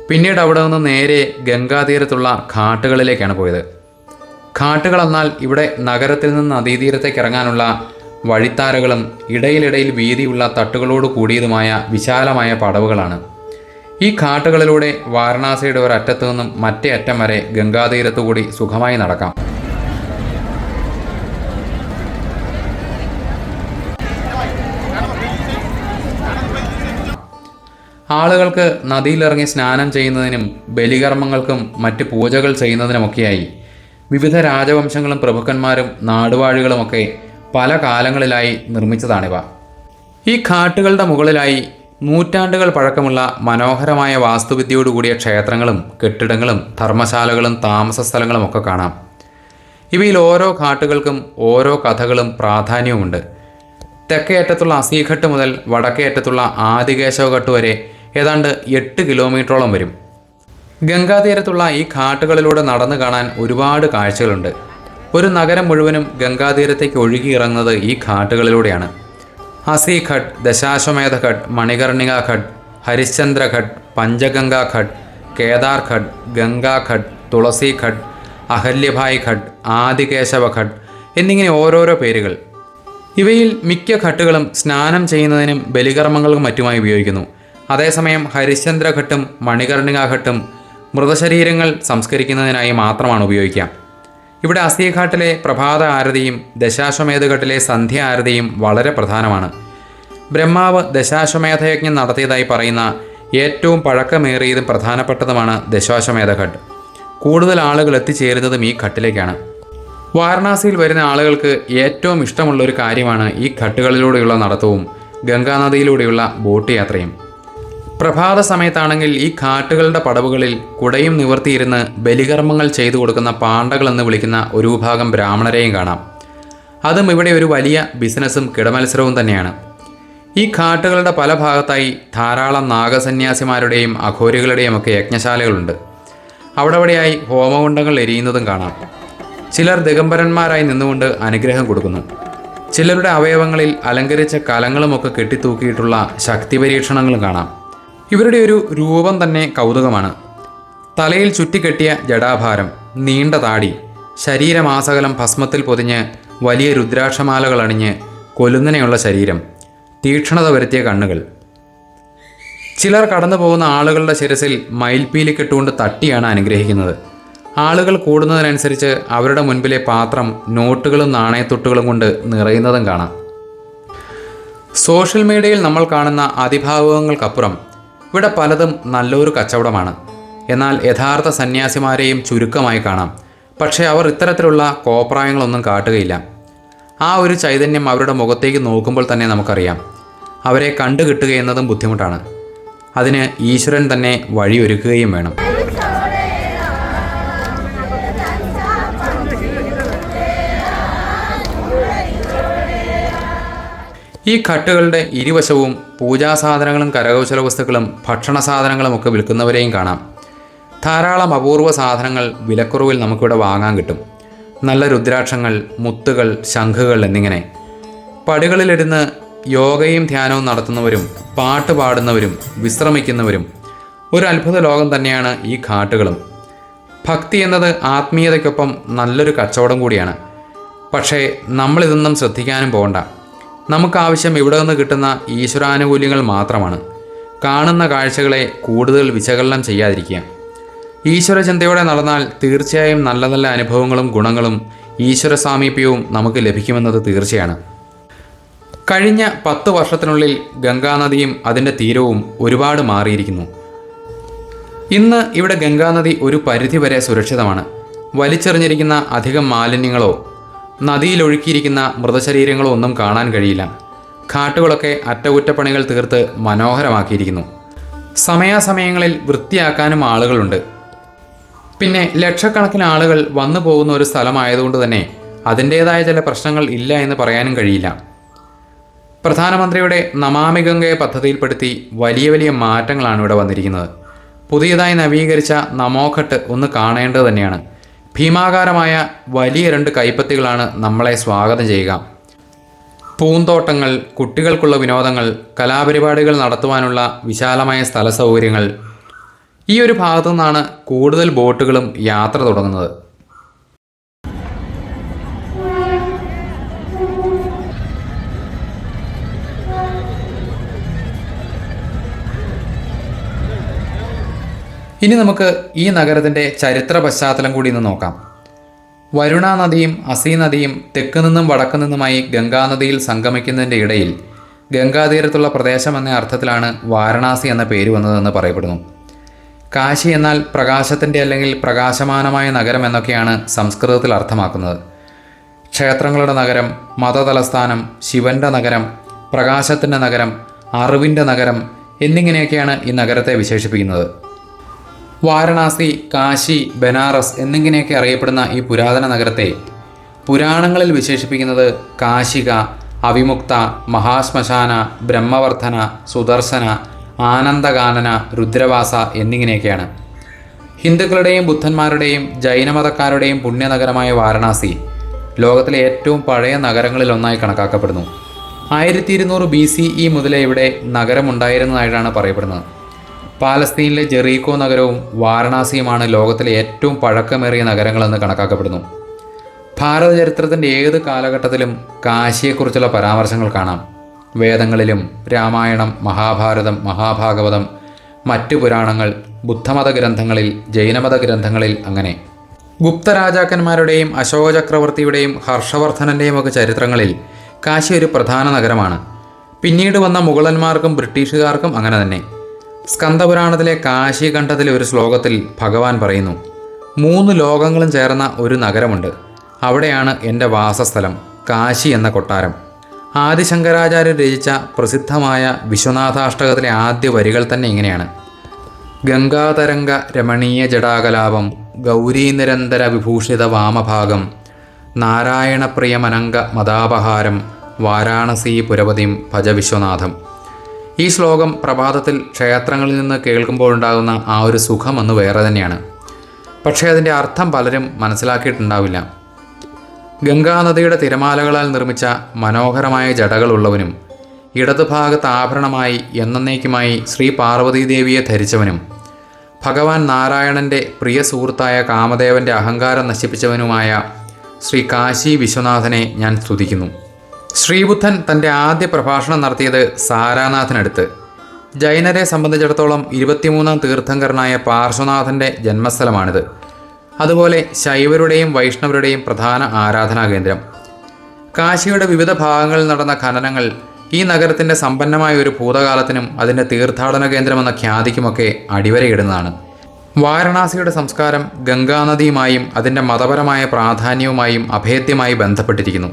പിന്നീട് അവിടെ നിന്ന് നേരെ ഗംഗാതീരത്തുള്ള ഘാട്ടുകളിലേക്കാണ് പോയത്. ഘാട്ടുകൾ എന്നാൽ ഇവിടെ നഗരത്തിൽ നിന്ന് നദീതീരത്തേക്ക് ഇറങ്ങാനുള്ള വഴിത്താരകളും ഇടയിലിടയിൽ വീതിയുള്ള തട്ടുകളോട് കൂടിയതുമായ വിശാലമായ പടവുകളാണ്. ഈ ഘാട്ടുകളിലൂടെ വാരണാസിയുടെ ഒരറ്റത്തു നിന്നും മറ്റേ അറ്റം വരെ ഗംഗാതീരത്തുകൂടി സുഖമായി നടക്കാം. ആളുകൾക്ക് നദിയിലിറങ്ങി സ്നാനം ചെയ്യുന്നതിനും ബലികർമ്മങ്ങൾക്കും മറ്റ് പൂജകൾ ചെയ്യുന്നതിനുമൊക്കെയായി വിവിധ രാജവംശങ്ങളും പ്രഭുക്കന്മാരും നാടുവാഴികളുമൊക്കെ പല കാലങ്ങളിലായി നിർമ്മിച്ചതാണിവ. ഈ ഘാട്ടുകളുടെ മുകളിലായി നൂറ്റാണ്ടുകൾ പഴക്കമുള്ള മനോഹരമായ വാസ്തുവിദ്യയോടുകൂടിയ ക്ഷേത്രങ്ങളും കെട്ടിടങ്ങളും ധർമ്മശാലകളും താമസ സ്ഥലങ്ങളും ഒക്കെ കാണാം. ഇവയിൽ ഓരോ ഘാട്ടുകൾക്കും ഓരോ കഥകളും പ്രാധാന്യവുമുണ്ട്. തെക്കേ അറ്റത്തുള്ള അസീഘട്ട് മുതൽ വടക്കേ അറ്റത്തുള്ള ആദികേശവഘട്ട് വരെ ഏതാണ്ട് 8 കിലോമീറ്ററോളം വരും. ഗംഗാതീരത്തുള്ള ഈ ഘാട്ടുകളിലൂടെ നടന്നു കാണാൻ ഒരുപാട് കാഴ്ചകളുണ്ട്. ഒരു നഗരം മുഴുവനും ഗംഗാതീരത്തേക്ക് ഒഴുകിയിറങ്ങുന്നത് ഈ ഘാട്ടുകളിലൂടെയാണ്. അസീഘട്ട്, ദശാശ്വമേധഘട്ട്, മണികർണികാഘട്ട്, ഹരിശ്ചന്ദ്രഘട്ട്, പഞ്ചഗംഗാഘട്ട്, കേദാർഘട്ട്, ഗംഗാഘട്ട്, തുളസീഘട്ട്, അഹല്യഭായ് ഘട്ട്, ആദികേശവഘട്ട് എന്നിങ്ങനെ ഓരോരോ പേരുകൾ. ഇവയിൽ മിക്ക ഘട്ടുകളും സ്നാനം ചെയ്യുന്നതിനും ബലികർമ്മങ്ങൾക്കും മറ്റുമായി ഉപയോഗിക്കുന്നു. അതേസമയം ഹരിശ്ചന്ദ്രഘട്ടും മണികർണികാഘട്ടും മൃതശരീരങ്ങൾ സംസ്കരിക്കുന്നതിനായി മാത്രമാണ് ഉപയോഗിക്കുക. ഇവിടെ അസീഘാട്ടിലെ പ്രഭാത ആരതിയും ദശാശ്വമേധഘട്ടിലെ സന്ധ്യ ആരതിയും വളരെ പ്രധാനമാണ്. ബ്രഹ്മാവ് ദശാശ്വമേധയജ്ഞം നടത്തിയതായി പറയുന്ന ഏറ്റവും പഴക്കമേറിയതും പ്രധാനപ്പെട്ടതുമാണ് ദശാശ്വമേധഘട്ട്. കൂടുതൽ ആളുകൾ എത്തിച്ചേരുന്നതും ഈ ഘട്ടിലേക്കാണ്. വാരണാസിയിൽ വരുന്ന ആളുകൾക്ക് ഏറ്റവും ഇഷ്ടമുള്ളൊരു കാര്യമാണ് ഈ ഘട്ടുകളിലൂടെയുള്ള നടത്തവും ഗംഗാനദിയിലൂടെയുള്ള ബോട്ട് യാത്രയും. പ്രഭാത സമയത്താണെങ്കിൽ ഈ ഘാട്ടുകളുടെ പടവുകളിൽ കുടയും നിവർത്തിയിരുന്ന് ബലികർമ്മങ്ങൾ ചെയ്തു കൊടുക്കുന്ന പാണ്ഡകളെന്ന് വിളിക്കുന്ന ഒരു വിഭാഗം ബ്രാഹ്മണരെയും കാണാം. അതും ഇവിടെ ഒരു വലിയ ബിസിനസ്സും കിടമത്സരവും തന്നെയാണ്. ഈ ഘാട്ടുകളുടെ പല ഭാഗത്തായി ധാരാളം നാഗസന്യാസിമാരുടെയും അഘോരികളുടെയും ഒക്കെ യജ്ഞശാലകളുണ്ട്. അവിടെവിടെയായി ഹോമകുണ്ഡങ്ങൾ എരിയുന്നതും കാണാം. ചിലർ ദിഗംബരന്മാരായി നിന്നുകൊണ്ട് അനുഗ്രഹം കൊടുക്കുന്നു. ചിലരുടെ അവയവങ്ങളിൽ അലങ്കരിച്ച കലങ്ങളുമൊക്കെ കെട്ടിത്തൂക്കിയിട്ടുള്ള ശക്തി പരീക്ഷണങ്ങളും കാണാം. ഇവരുടെ ഒരു രൂപം തന്നെ കൗതുകമാണ്. തലയിൽ ചുറ്റിക്കെട്ടിയ ജടാഭാരം, നീണ്ട താടി, ശരീരമാസകലം ഭസ്മത്തിൽ പൊതിഞ്ഞ് വലിയ രുദ്രാക്ഷമാലകൾ അണിഞ്ഞ് കൊലുന്നനെയുള്ള ശരീരം, തീക്ഷ്ണത വരുത്തിയ കണ്ണുകൾ. ചിലർ കടന്നു പോകുന്ന ആളുകളുടെ ശിരസിൽ മയിൽപ്പീലി കെട്ടുകൊണ്ട് തട്ടിയാണ് അനുഗ്രഹിക്കുന്നത്. ആളുകൾ കൂടുന്നതിനനുസരിച്ച് അവരുടെ മുൻപിലെ പാത്രം നോട്ടുകളും നാണയത്തൊട്ടുകളും കൊണ്ട് നിറയുന്നതും കാണാം. സോഷ്യൽ മീഡിയയിൽ നമ്മൾ കാണുന്ന അതിഭാവുകങ്ങൾക്കപ്പുറം ഇവിടെ പലതും നല്ലൊരു കച്ചവടമാണ്. എന്നാൽ യഥാർത്ഥ സന്യാസിമാരെയും ചുരുക്കമായി കാണാം. പക്ഷേ അവർ ഇത്തരത്തിലുള്ള കോപ്രായങ്ങളൊന്നും കാട്ടുകയില്ല. ആ ഒരു ചൈതന്യം അവരുടെ മുഖത്തേക്ക് നോക്കുമ്പോൾ തന്നെ നമുക്കറിയാം. അവരെ കണ്ടുകിട്ടുക എന്നതും ബുദ്ധിമുട്ടാണ്. അതിന് ഈശ്വരൻ തന്നെ വഴിയൊരുക്കുകയും വേണം. ഈ ഘട്ടുകളുടെ ഇരുവശവും പൂജാസാധനങ്ങളും കരകൗശല വസ്തുക്കളും ഭക്ഷണ സാധനങ്ങളും ഒക്കെ വിൽക്കുന്നവരെയും കാണാം. ധാരാളം അപൂർവ സാധനങ്ങൾ വിലക്കുറവിൽ നമുക്കിവിടെ വാങ്ങാൻ കിട്ടും. നല്ല രുദ്രാക്ഷങ്ങൾ, മുത്തുകൾ, ശംഖുകൾ എന്നിങ്ങനെ. പടികളിലിരുന്ന് യോഗയും ധ്യാനവും നടത്തുന്നവരും പാട്ട് പാടുന്നവരും വിശ്രമിക്കുന്നവരും ഒരു അത്ഭുത ലോകം തന്നെയാണ് ഈ ഘാട്ടുകളും. ഭക്തി എന്നത് ആത്മീയതയ്ക്കൊപ്പം നല്ലൊരു കച്ചവടം കൂടിയാണ്. പക്ഷേ നമ്മളിതൊന്നും ശ്രദ്ധിക്കാനും പോകണ്ട. നമുക്കാവശ്യം ഇവിടെ നിന്ന് കിട്ടുന്ന ഈശ്വരാനുകൂല്യങ്ങൾ മാത്രമാണ്. കാണുന്ന കാഴ്ചകളെ കൂടുതൽ വിശകലനം ചെയ്യാതിരിക്കുക. ഈശ്വരചിന്തയോടെ നടന്നാൽ തീർച്ചയായും നല്ല നല്ല അനുഭവങ്ങളും ഗുണങ്ങളും ഈശ്വര സാമീപ്യവും നമുക്ക് ലഭിക്കുമെന്നത് തീർച്ചയാണ്. കഴിഞ്ഞ 10 വർഷത്തിനുള്ളിൽ ഗംഗാനദിയും അതിൻ്റെ തീരവും ഒരുപാട് മാറിയിരിക്കുന്നു. ഇന്ന് ഇവിടെ ഗംഗാനദി ഒരു പരിധിവരെ സുരക്ഷിതമാണ്. വലിച്ചെറിഞ്ഞിരിക്കുന്ന അധികം മാലിന്യങ്ങളോ നദിയിലൊഴുക്കിയിരിക്കുന്ന മൃതശരീരങ്ങളോ ഒന്നും കാണാൻ കഴിയില്ല. ഘാട്ടുകളൊക്കെ അറ്റകുറ്റപ്പണികൾ തീർത്ത് മനോഹരമാക്കിയിരിക്കുന്നു. സമയാസമയങ്ങളിൽ വൃത്തിയാക്കാനും ആളുകളുണ്ട്. പിന്നെ ലക്ഷക്കണക്കിന് ആളുകൾ വന്നു പോകുന്ന ഒരു സ്ഥലമായതുകൊണ്ട് തന്നെ അതിൻ്റേതായ ചില പ്രശ്നങ്ങൾ ഇല്ല എന്ന് പറയാനും കഴിയില്ല. പ്രധാനമന്ത്രിയുടെ നമാമി ഗംഗയെ പദ്ധതിയിൽപ്പെടുത്തി വലിയ വലിയ മാറ്റങ്ങളാണ് ഇവിടെ വന്നിരിക്കുന്നത്. പുതിയതായി നവീകരിച്ച നമോഘട്ട് ഒന്ന് കാണേണ്ടത് തന്നെയാണ്. ഭീമാകാരമായ വലിയ 2 കൈപ്പത്തികളാണ് നമ്മളെ സ്വാഗതം ചെയ്യുക. പൂന്തോട്ടങ്ങൾ, കുട്ടികൾക്കുള്ള വിനോദങ്ങൾ, കലാപരിപാടികൾ നടത്തുവാനുള്ള വിശാലമായ സ്ഥല സൗകര്യങ്ങൾ. ഈ ഒരു ഭാഗത്തു നിന്നാണ് കൂടുതൽ ബോട്ടുകളും യാത്ര തുടങ്ങുന്നത്. ഇനി നമുക്ക് ഈ നഗരത്തിൻ്റെ ചരിത്ര പശ്ചാത്തലം കൂടി ഒന്ന് നോക്കാം. വരുണ നദിയും അസി നദിയും തെക്ക് നിന്നും വടക്കു നിന്നുമായി ഗംഗാനദിയിൽ സംഗമിക്കുന്നതിൻ്റെ ഇടയിൽ ഗംഗാതീരത്തുള്ള പ്രദേശം എന്ന അർത്ഥത്തിലാണ് വാരണാസി എന്ന പേര് വന്നതെന്ന് പറയപ്പെടുന്നു. കാശി എന്നാൽ പ്രകാശത്തിൻ്റെ അല്ലെങ്കിൽ പ്രകാശമാനമായ നഗരം എന്നൊക്കെയാണ് സംസ്കൃതത്തിൽ അർത്ഥമാക്കുന്നത്. ക്ഷേത്രങ്ങളുടെ നഗരം, മതതലസ്ഥാനം, ശിവൻ്റെ നഗരം, പ്രകാശത്തിൻ്റെ നഗരം, അറിവിൻ്റെ നഗരം എന്നിങ്ങനെയൊക്കെയാണ് ഈ നഗരത്തെ വിശേഷിപ്പിക്കുന്നത്. വാരണാസി, കാശി, ബനാറസ് എന്നിങ്ങനെയൊക്കെ അറിയപ്പെടുന്ന ഈ പുരാതന നഗരത്തെ പുരാണങ്ങളിൽ വിശേഷിപ്പിക്കുന്നത് കാശിക, അവിമുക്ത, മഹാശ്മശാന, ബ്രഹ്മവർദ്ധന, സുദർശന, ആനന്ദകാനന, രുദ്രവാസ എന്നിങ്ങനെയൊക്കെയാണ്. ഹിന്ദുക്കളുടെയും ബുദ്ധന്മാരുടെയും ജൈനമതക്കാരുടെയും പുണ്യനഗരമായ വാരണാസി ലോകത്തിലെ ഏറ്റവും പഴയ നഗരങ്ങളിലൊന്നായി കണക്കാക്കപ്പെടുന്നു. 1200 BCE മുതലേ ഇവിടെ നഗരമുണ്ടായിരുന്നതായിട്ടാണ് പറയപ്പെടുന്നത്. പാലസ്തീനിലെ ജെറീക്കോ നഗരവും വാരണാസിയുമാണ് ലോകത്തിലെ ഏറ്റവും പഴക്കമേറിയ നഗരങ്ങളെന്ന് കണക്കാക്കപ്പെടുന്നു. ഭാരത ചരിത്രത്തിൻ്റെ ഏത് കാലഘട്ടത്തിലും കാശിയെക്കുറിച്ചുള്ള പരാമർശങ്ങൾ കാണാം. വേദങ്ങളിലും രാമായണം, മഹാഭാരതം, മഹാഭാഗവതം, മറ്റു പുരാണങ്ങൾ, ബുദ്ധമത ഗ്രന്ഥങ്ങളിൽ, ജൈനമത ഗ്രന്ഥങ്ങളിൽ അങ്ങനെ. ഗുപ്ത രാജാക്കന്മാരുടെയും അശോക ചക്രവർത്തിയുടെയും ഹർഷവർദ്ധനൻ്റെയും ഒക്കെ ചരിത്രങ്ങളിൽ കാശി ഒരു പ്രധാന നഗരമാണ്. പിന്നീട് വന്ന മുഗളന്മാർക്കും ബ്രിട്ടീഷുകാർക്കും അങ്ങനെ തന്നെ. സ്കന്ദപുരാണത്തിലെ കാശിഖണ്ഡത്തിലെ ഒരു ശ്ലോകത്തിൽ ഭഗവാൻ പറയുന്നു, 3 ലോകങ്ങളും ചേർന്ന ഒരു നഗരമുണ്ട്, അവിടെയാണ് എൻ്റെ വാസസ്ഥലം, കാശി എന്ന കൊട്ടാരം. ആദിശങ്കരാചാര്യർ രചിച്ച പ്രസിദ്ധമായ വിശ്വനാഥാഷ്ടകത്തിലെ ആദ്യ വരികൾ തന്നെ ഇങ്ങനെയാണ്: ഗംഗാതരംഗ രമണീയ ജടാകലാപം ഗൗരീനിരന്തര വിഭൂഷിത വാമഭാഗം നാരായണപ്രിയമനംഗ മദാപഹാരം വാരാണസീ പുരപതിം ഭജ വിശ്വനാഥം. ഈ ശ്ലോകം പ്രഭാതത്തിൽ ക്ഷേത്രങ്ങളിൽ നിന്ന് കേൾക്കുമ്പോഴുണ്ടാകുന്ന ആ ഒരു സുഖം ഒന്ന് വേറെ തന്നെയാണ്. പക്ഷേ അതിൻ്റെ അർത്ഥം പലരും മനസ്സിലാക്കിയിട്ടുണ്ടാവില്ല. ഗംഗാനദിയുടെ തിരമാലകളാൽ നിർമ്മിച്ച മനോഹരമായ ജടകളുള്ളവനും ഇടതുഭാഗത്ത് ആഭരണമായി എന്നേക്കുമായി ശ്രീ പാർവതീദേവിയെ ധരിച്ചവനും ഭഗവാൻ നാരായണൻ്റെ പ്രിയ സുഹൃത്തായ കാമദേവൻ്റെ അഹങ്കാരം നശിപ്പിച്ചവനുമായ ശ്രീ കാശി വിശ്വനാഥനെ ഞാൻ സ്തുതിക്കുന്നു. ശ്രീബുദ്ധൻ തൻ്റെ ആദ്യ പ്രഭാഷണം നടത്തിയത് സാരാനാഥിനടുത്ത്. ജൈനരെ സംബന്ധിച്ചിടത്തോളം 23ാം തീർത്ഥങ്കരനായ പാർശ്വനാഥൻ്റെ ജന്മസ്ഥലമാണിത്. അതുപോലെ ശൈവരുടെയും വൈഷ്ണവരുടെയും പ്രധാന ആരാധനാ കേന്ദ്രം. കാശിയുടെ വിവിധ ഭാഗങ്ങളിൽ നടന്ന ഖനനങ്ങൾ ഈ നഗരത്തിൻ്റെ സമ്പന്നമായ ഒരു ഭൂതകാലത്തിനും അതിൻ്റെ തീർത്ഥാടന കേന്ദ്രമെന്ന ഖ്യാതിക്കുമൊക്കെ അടിവരയിടുന്നതാണ്. വാരണാസിയുടെ സംസ്കാരം ഗംഗാനദിയുമായും അതിൻ്റെ മതപരമായ പ്രാധാന്യവുമായും അഭേദ്യമായി ബന്ധപ്പെട്ടിരിക്കുന്നു.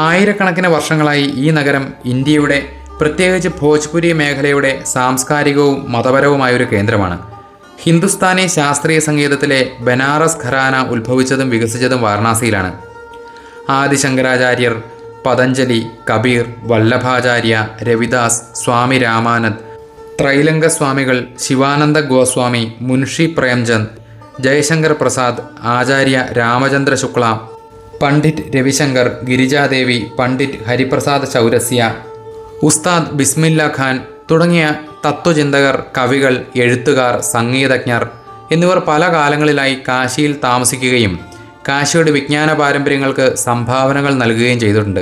ആയിരക്കണക്കിന് വർഷങ്ങളായി ഈ നഗരം ഇന്ത്യയുടെ, പ്രത്യേകിച്ച് ഭോജ്പുരി മേഖലയുടെ സാംസ്കാരികവും മതപരവുമായൊരു കേന്ദ്രമാണ്. ഹിന്ദുസ്ഥാനി ശാസ്ത്രീയ സംഗീതത്തിലെ ബനാറസ് ഘരാന ഉത്ഭവിച്ചതും വികസിച്ചതും വാരണാസിയിലാണ്. ആദിശങ്കരാചാര്യർ, പതഞ്ജലി, കബീർ, വല്ലഭാചാര്യ, രവിദാസ്, സ്വാമി രാമാനന്ദ്, ത്രൈലംഗ സ്വാമികൾ, ശിവാനന്ദ ഗോസ്വാമി, മുൻഷി പ്രേംചന്ദ്, ജയശങ്കർ പ്രസാദ്, ആചാര്യ രാമചന്ദ്ര ശുക്ല, പണ്ഡിറ്റ് രവിശങ്കർ, ഗിരിജാദേവി, പണ്ഡിറ്റ് ഹരിപ്രസാദ് ചൗരസ്യ, ഉസ്താദ് ബിസ്മില്ല ഖാൻ തുടങ്ങിയ തത്വചിന്തകർ, കവികൾ, എഴുത്തുകാർ, സംഗീതജ്ഞർ എന്നിവർ പല കാലങ്ങളിലായി കാശിയിൽ താമസിക്കുകയും കാശിയുടെ വിജ്ഞാന പാരമ്പര്യങ്ങൾക്ക് സംഭാവനകൾ നൽകുകയും ചെയ്തിട്ടുണ്ട്.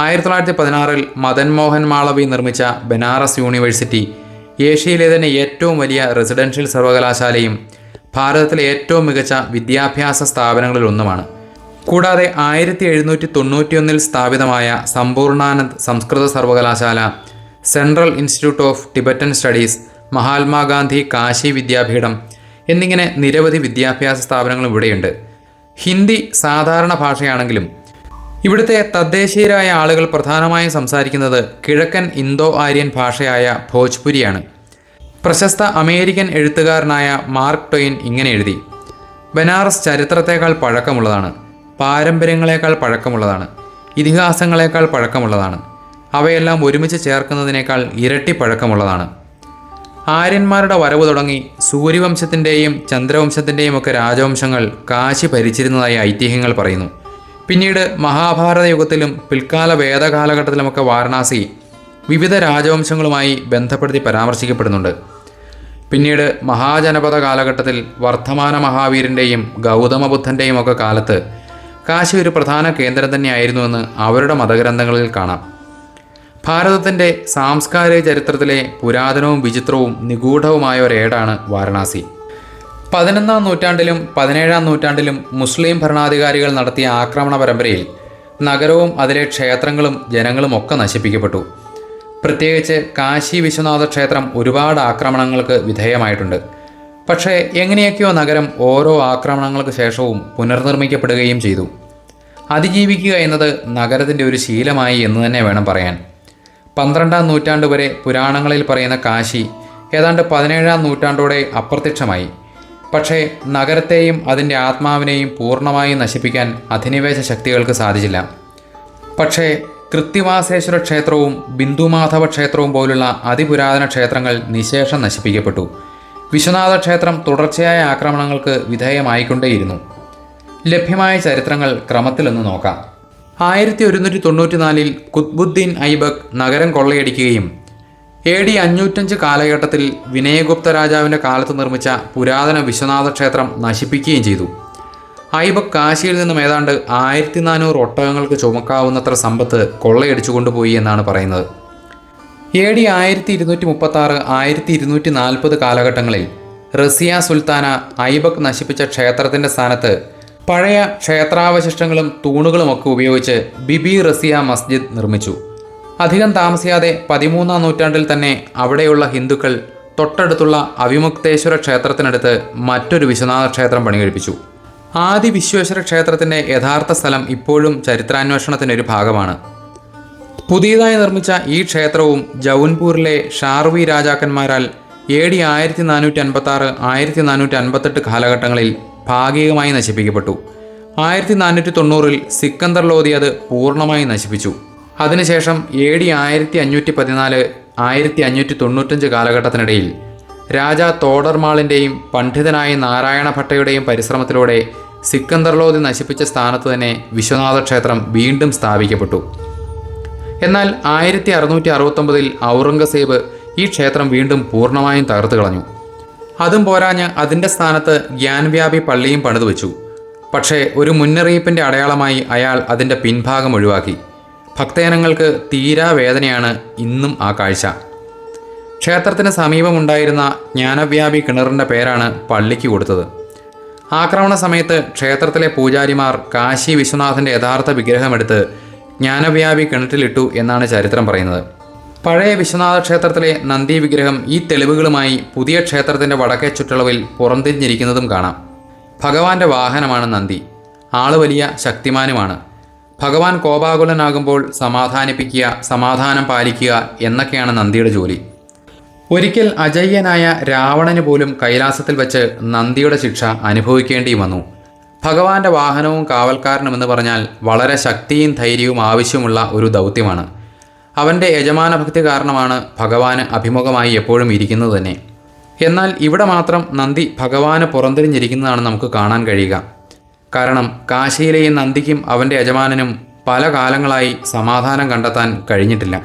1916 മദൻ മോഹൻ മാളവി നിർമ്മിച്ച ബനാറസ് യൂണിവേഴ്സിറ്റി ഏഷ്യയിലെ തന്നെ ഏറ്റവും വലിയ റെസിഡൻഷ്യൽ സർവകലാശാലയും ഭാരതത്തിലെ ഏറ്റവും മികച്ച വിദ്യാഭ്യാസ സ്ഥാപനങ്ങളിലൊന്നുമാണ്. കൂടാതെ 1791 സ്ഥാപിതമായ സമ്പൂർണാനന്ദ് സംസ്കൃത സർവകലാശാല, central institute of Tibetan studies, Mahatma Gandhi Kashi Vidyapith എന്നിങ്ങനെ നിരവധി വിദ്യാഭ്യാസ സ്ഥാപനങ്ങളും ഇവിടെയുണ്ട്. ഹിന്ദി സാധാരണ ഭാഷയാണെങ്കിലും ഇവിടുത്തെ തദ്ദേശീയരായ ആളുകൾ പ്രധാനമായും സംസാരിക്കുന്നത് കിഴക്കൻ ഇന്തോ ആര്യൻ ഭാഷയായ ഭോജ്പുരിയാണ്. പ്രശസ്ത അമേരിക്കൻ എഴുത്തുകാരനായ മാർക്ക് ട്വെയിൻ ഇങ്ങനെ എഴുതി: ബനാറസ് ചരിത്രത്തേക്കാൾ പഴക്കമുള്ളതാണ്, പാരമ്പര്യങ്ങളേക്കാൾ പഴക്കമുള്ളതാണ്, ഇതിഹാസങ്ങളേക്കാൾ പഴക്കമുള്ളതാണ്. അവയെല്ലാം ഒരുമിച്ച് ചേർക്കുന്നതിനേക്കാൾ ഇരട്ടി പഴക്കമുള്ളതാണ്. ആര്യന്മാരുടെ വരവ് തുടങ്ങി സൂര്യവംശത്തിൻ്റെയും ചന്ദ്രവംശത്തിൻ്റെയും ഒക്കെ രാജവംശങ്ങൾ കാശി ഭരിച്ചിരുന്നതായി ഐതിഹ്യങ്ങൾ പറയുന്നു. പിന്നീട് മഹാഭാരത യുഗത്തിലും പിൽക്കാല വേദകാലഘട്ടത്തിലുമൊക്കെ വാരണാസി വിവിധ രാജവംശങ്ങളുമായി ബന്ധപ്പെടുത്തി പരാമർശിക്കപ്പെടുന്നുണ്ട്. പിന്നീട് മഹാജനപദ കാലഘട്ടത്തിൽ വർദ്ധമാന മഹാവീരൻ്റെയും ഗൗതമബുദ്ധൻ്റെയും ഒക്കെ കാലത്ത് കാശി ഒരു പ്രധാന കേന്ദ്രം തന്നെയായിരുന്നുവെന്ന് അവരുടെ മതഗ്രന്ഥങ്ങളിൽ കാണാം. ഭാരതത്തിൻ്റെ സാംസ്കാരിക ചരിത്രത്തിലെ പുരാതനവും വിചിത്രവും നിഗൂഢവുമായ ഒരേടാണ് വാരണാസി. 11-ാം നൂറ്റാണ്ടിലും 17-ാം നൂറ്റാണ്ടിലും മുസ്ലിം ഭരണാധികാരികൾ നടത്തിയ ആക്രമണ പരമ്പരയിൽ നഗരവും അതിലെ ക്ഷേത്രങ്ങളും ജനങ്ങളും ഒക്കെ നശിപ്പിക്കപ്പെട്ടു. പ്രത്യേകിച്ച് കാശി വിശ്വനാഥ ക്ഷേത്രം ഒരുപാട് ആക്രമണങ്ങൾക്ക് വിധേയമായിട്ടുണ്ട്. പക്ഷേ എങ്ങനെയൊക്കെയോ നഗരം ഓരോ ആക്രമണങ്ങൾക്ക് ശേഷവും പുനർനിർമ്മിക്കപ്പെടുകയും ചെയ്തു. അതിജീവിക്കുക എന്നത് നഗരത്തിൻ്റെ ഒരു ശീലമായി എന്ന് തന്നെ വേണം പറയാൻ. 12-ാം നൂറ്റാണ്ട് വരെ പുരാണങ്ങളിൽ പറയുന്ന കാശി ഏതാണ്ട് 17-ാം നൂറ്റാണ്ടോടെ അപ്രത്യക്ഷമായി. പക്ഷേ നഗരത്തെയും അതിൻ്റെ ആത്മാവിനെയും പൂർണ്ണമായും നശിപ്പിക്കാൻ അധിനിവേശ ശക്തികൾക്ക് സാധിച്ചില്ല. പക്ഷേ കൃത്തിവാസേശ്വര ക്ഷേത്രവും ബിന്ദുമാധവ ക്ഷേത്രവും പോലുള്ള അതിപുരാതന ക്ഷേത്രങ്ങൾ നിശേഷം നശിപ്പിക്കപ്പെട്ടു. വിശ്വനാഥ ക്ഷേത്രം തുടർച്ചയായ ആക്രമണങ്ങൾക്ക് വിധേയമായിക്കൊണ്ടേയിരുന്നു. ലഭ്യമായ ചരിത്രങ്ങൾ ക്രമത്തിലൊന്ന് നോക്കാം. 1194 കുത്ബുദ്ദീൻ ഐബക് നഗരം കൊള്ളയടിക്കുകയും AD 505 കാലഘട്ടത്തിൽ വിനയഗുപ്ത രാജാവിൻ്റെ കാലത്ത് നിർമ്മിച്ച പുരാതന വിശ്വനാഥ ക്ഷേത്രം നശിപ്പിക്കുകയും ചെയ്തു. ഐബക് കാശിയിൽ നിന്നും ഏതാണ്ട് 1400 ഒട്ടകങ്ങൾക്ക് ചുമക്കാവുന്നത്ര സമ്പത്ത് കൊള്ളയടിച്ചു കൊണ്ടുപോയി എന്നാണ് പറയുന്നത്. AD 1236, 1240 കാലഘട്ടങ്ങളിൽ റസിയ സുൽത്താന ഐബക് നശിപ്പിച്ച ക്ഷേത്രത്തിൻ്റെ സ്ഥാനത്ത് പഴയ ക്ഷേത്രാവശിഷ്ടങ്ങളും തൂണുകളുമൊക്കെ ഉപയോഗിച്ച് ബിബി റസിയ മസ്ജിദ് നിർമ്മിച്ചു. അധികം താമസിയാതെ 13-ാം നൂറ്റാണ്ടിൽ തന്നെ അവിടെയുള്ള ഹിന്ദുക്കൾ തൊട്ടടുത്തുള്ള അവിമുക്തേശ്വര ക്ഷേത്രത്തിനടുത്ത് മറ്റൊരു വിശ്വനാഥ ക്ഷേത്രം പണികഴിപ്പിച്ചു. ആദി വിശ്വേശ്വര ക്ഷേത്രത്തിൻ്റെ യഥാർത്ഥ സ്ഥലം ഇപ്പോഴും ചരിത്രാന്വേഷണത്തിനൊരു ഭാഗമാണ്. പുതിയതായി നിർമ്മിച്ച ഈ ക്ഷേത്രവും ജൗൻപൂരിലെ ഷാർവി രാജാക്കന്മാരാൽ AD 1456, 1458 കാലഘട്ടങ്ങളിൽ ഭാഗികമായി നശിപ്പിക്കപ്പെട്ടു. 1490 സിക്കന്ദർ ലോധി അത് പൂർണ്ണമായി നശിപ്പിച്ചു. അതിനുശേഷം AD 1514, 1595 കാലഘട്ടത്തിനിടയിൽ രാജാ തോഡർമാളിൻ്റെയും പണ്ഡിതനായ നാരായണ ഭട്ടയുടെയും പരിശ്രമത്തിലൂടെ സിക്കന്ദർ ലോധി നശിപ്പിച്ച സ്ഥാനത്ത് തന്നെ വിശ്വനാഥ ക്ഷേത്രം വീണ്ടും സ്ഥാപിക്കപ്പെട്ടു. എന്നാൽ 1669 ഔറംഗസേബ് ഈ ക്ഷേത്രം വീണ്ടും പൂർണ്ണമായും തകർത്തു കളഞ്ഞു. അതും പോരാഞ്ഞ് അതിൻ്റെ സ്ഥാനത്ത് ഗ്യാൻവ്യാപി പള്ളിയും പണിതു വെച്ചു. പക്ഷേ ഒരു മുന്നറിയിപ്പിൻ്റെ അടയാളമായി അയാൾ അതിൻ്റെ പിൻഭാഗം ഒഴിവാക്കി. ഭക്തജനങ്ങൾക്ക് തീരാ വേദനയാണ് ഇന്നും ആ കാഴ്ച. ക്ഷേത്രത്തിന് സമീപമുണ്ടായിരുന്ന ജ്ഞാനവ്യാപി കിണറിൻ്റെ പേരാണ് പള്ളിക്ക് കൊടുത്തത്. ആക്രമണ സമയത്ത് ക്ഷേത്രത്തിലെ പൂജാരിമാർ കാശി വിശ്വനാഥൻ്റെ യഥാർത്ഥ വിഗ്രഹമെടുത്ത് ജ്ഞാനവ്യാപി കിണറ്റിലിട്ടു എന്നാണ് ചരിത്രം പറയുന്നത്. പഴയ വിശ്വനാഥ ക്ഷേത്രത്തിലെ നന്ദി വിഗ്രഹം ഈ തെളിവുകളുമായി പുതിയ ക്ഷേത്രത്തിൻ്റെ വടക്കേ ചുറ്റളവിൽ പുറംതിരിഞ്ഞിരിക്കുന്നതും കാണാം. ഭഗവാന്റെ വാഹനമാണ് നന്ദി. ആള് വലിയ ശക്തിമാനുമാണ്. ഭഗവാൻ കോപാകുലനാകുമ്പോൾ സമാധാനിപ്പിക്കുക, സമാധാനം പാലിക്കുക എന്നൊക്കെയാണ് നന്ദിയുടെ ജോലി. ഒരിക്കൽ അജയ്യനായ രാവണന് പോലും കൈലാസത്തിൽ വെച്ച് നന്ദിയുടെ ശിക്ഷ അനുഭവിക്കേണ്ടി വന്നു. ഭഗവാന്റെ വാഹനവും കാവൽക്കാരനുമെന്ന് പറഞ്ഞാൽ വളരെ ശക്തിയും ധൈര്യവും ആവശ്യമുള്ള ഒരു ദൗത്യമാണ്. അവൻ്റെ യജമാന ഭക്തി കാരണമാണ് ഭഗവാന് അഭിമുഖമായി എപ്പോഴും ഇരിക്കുന്നത് തന്നെ. എന്നാൽ ഇവിടെ മാത്രം നന്ദി ഭഗവാന് പുറംതിരിഞ്ഞിരിക്കുന്നതാണ് നമുക്ക് കാണാൻ കഴിയുക. കാരണം കാശിയിലെ ഈ നന്ദിക്കും അവൻ്റെ യജമാനനും പല കാലങ്ങളായി സമാധാനം കണ്ടെത്താൻ കഴിഞ്ഞിട്ടില്ല.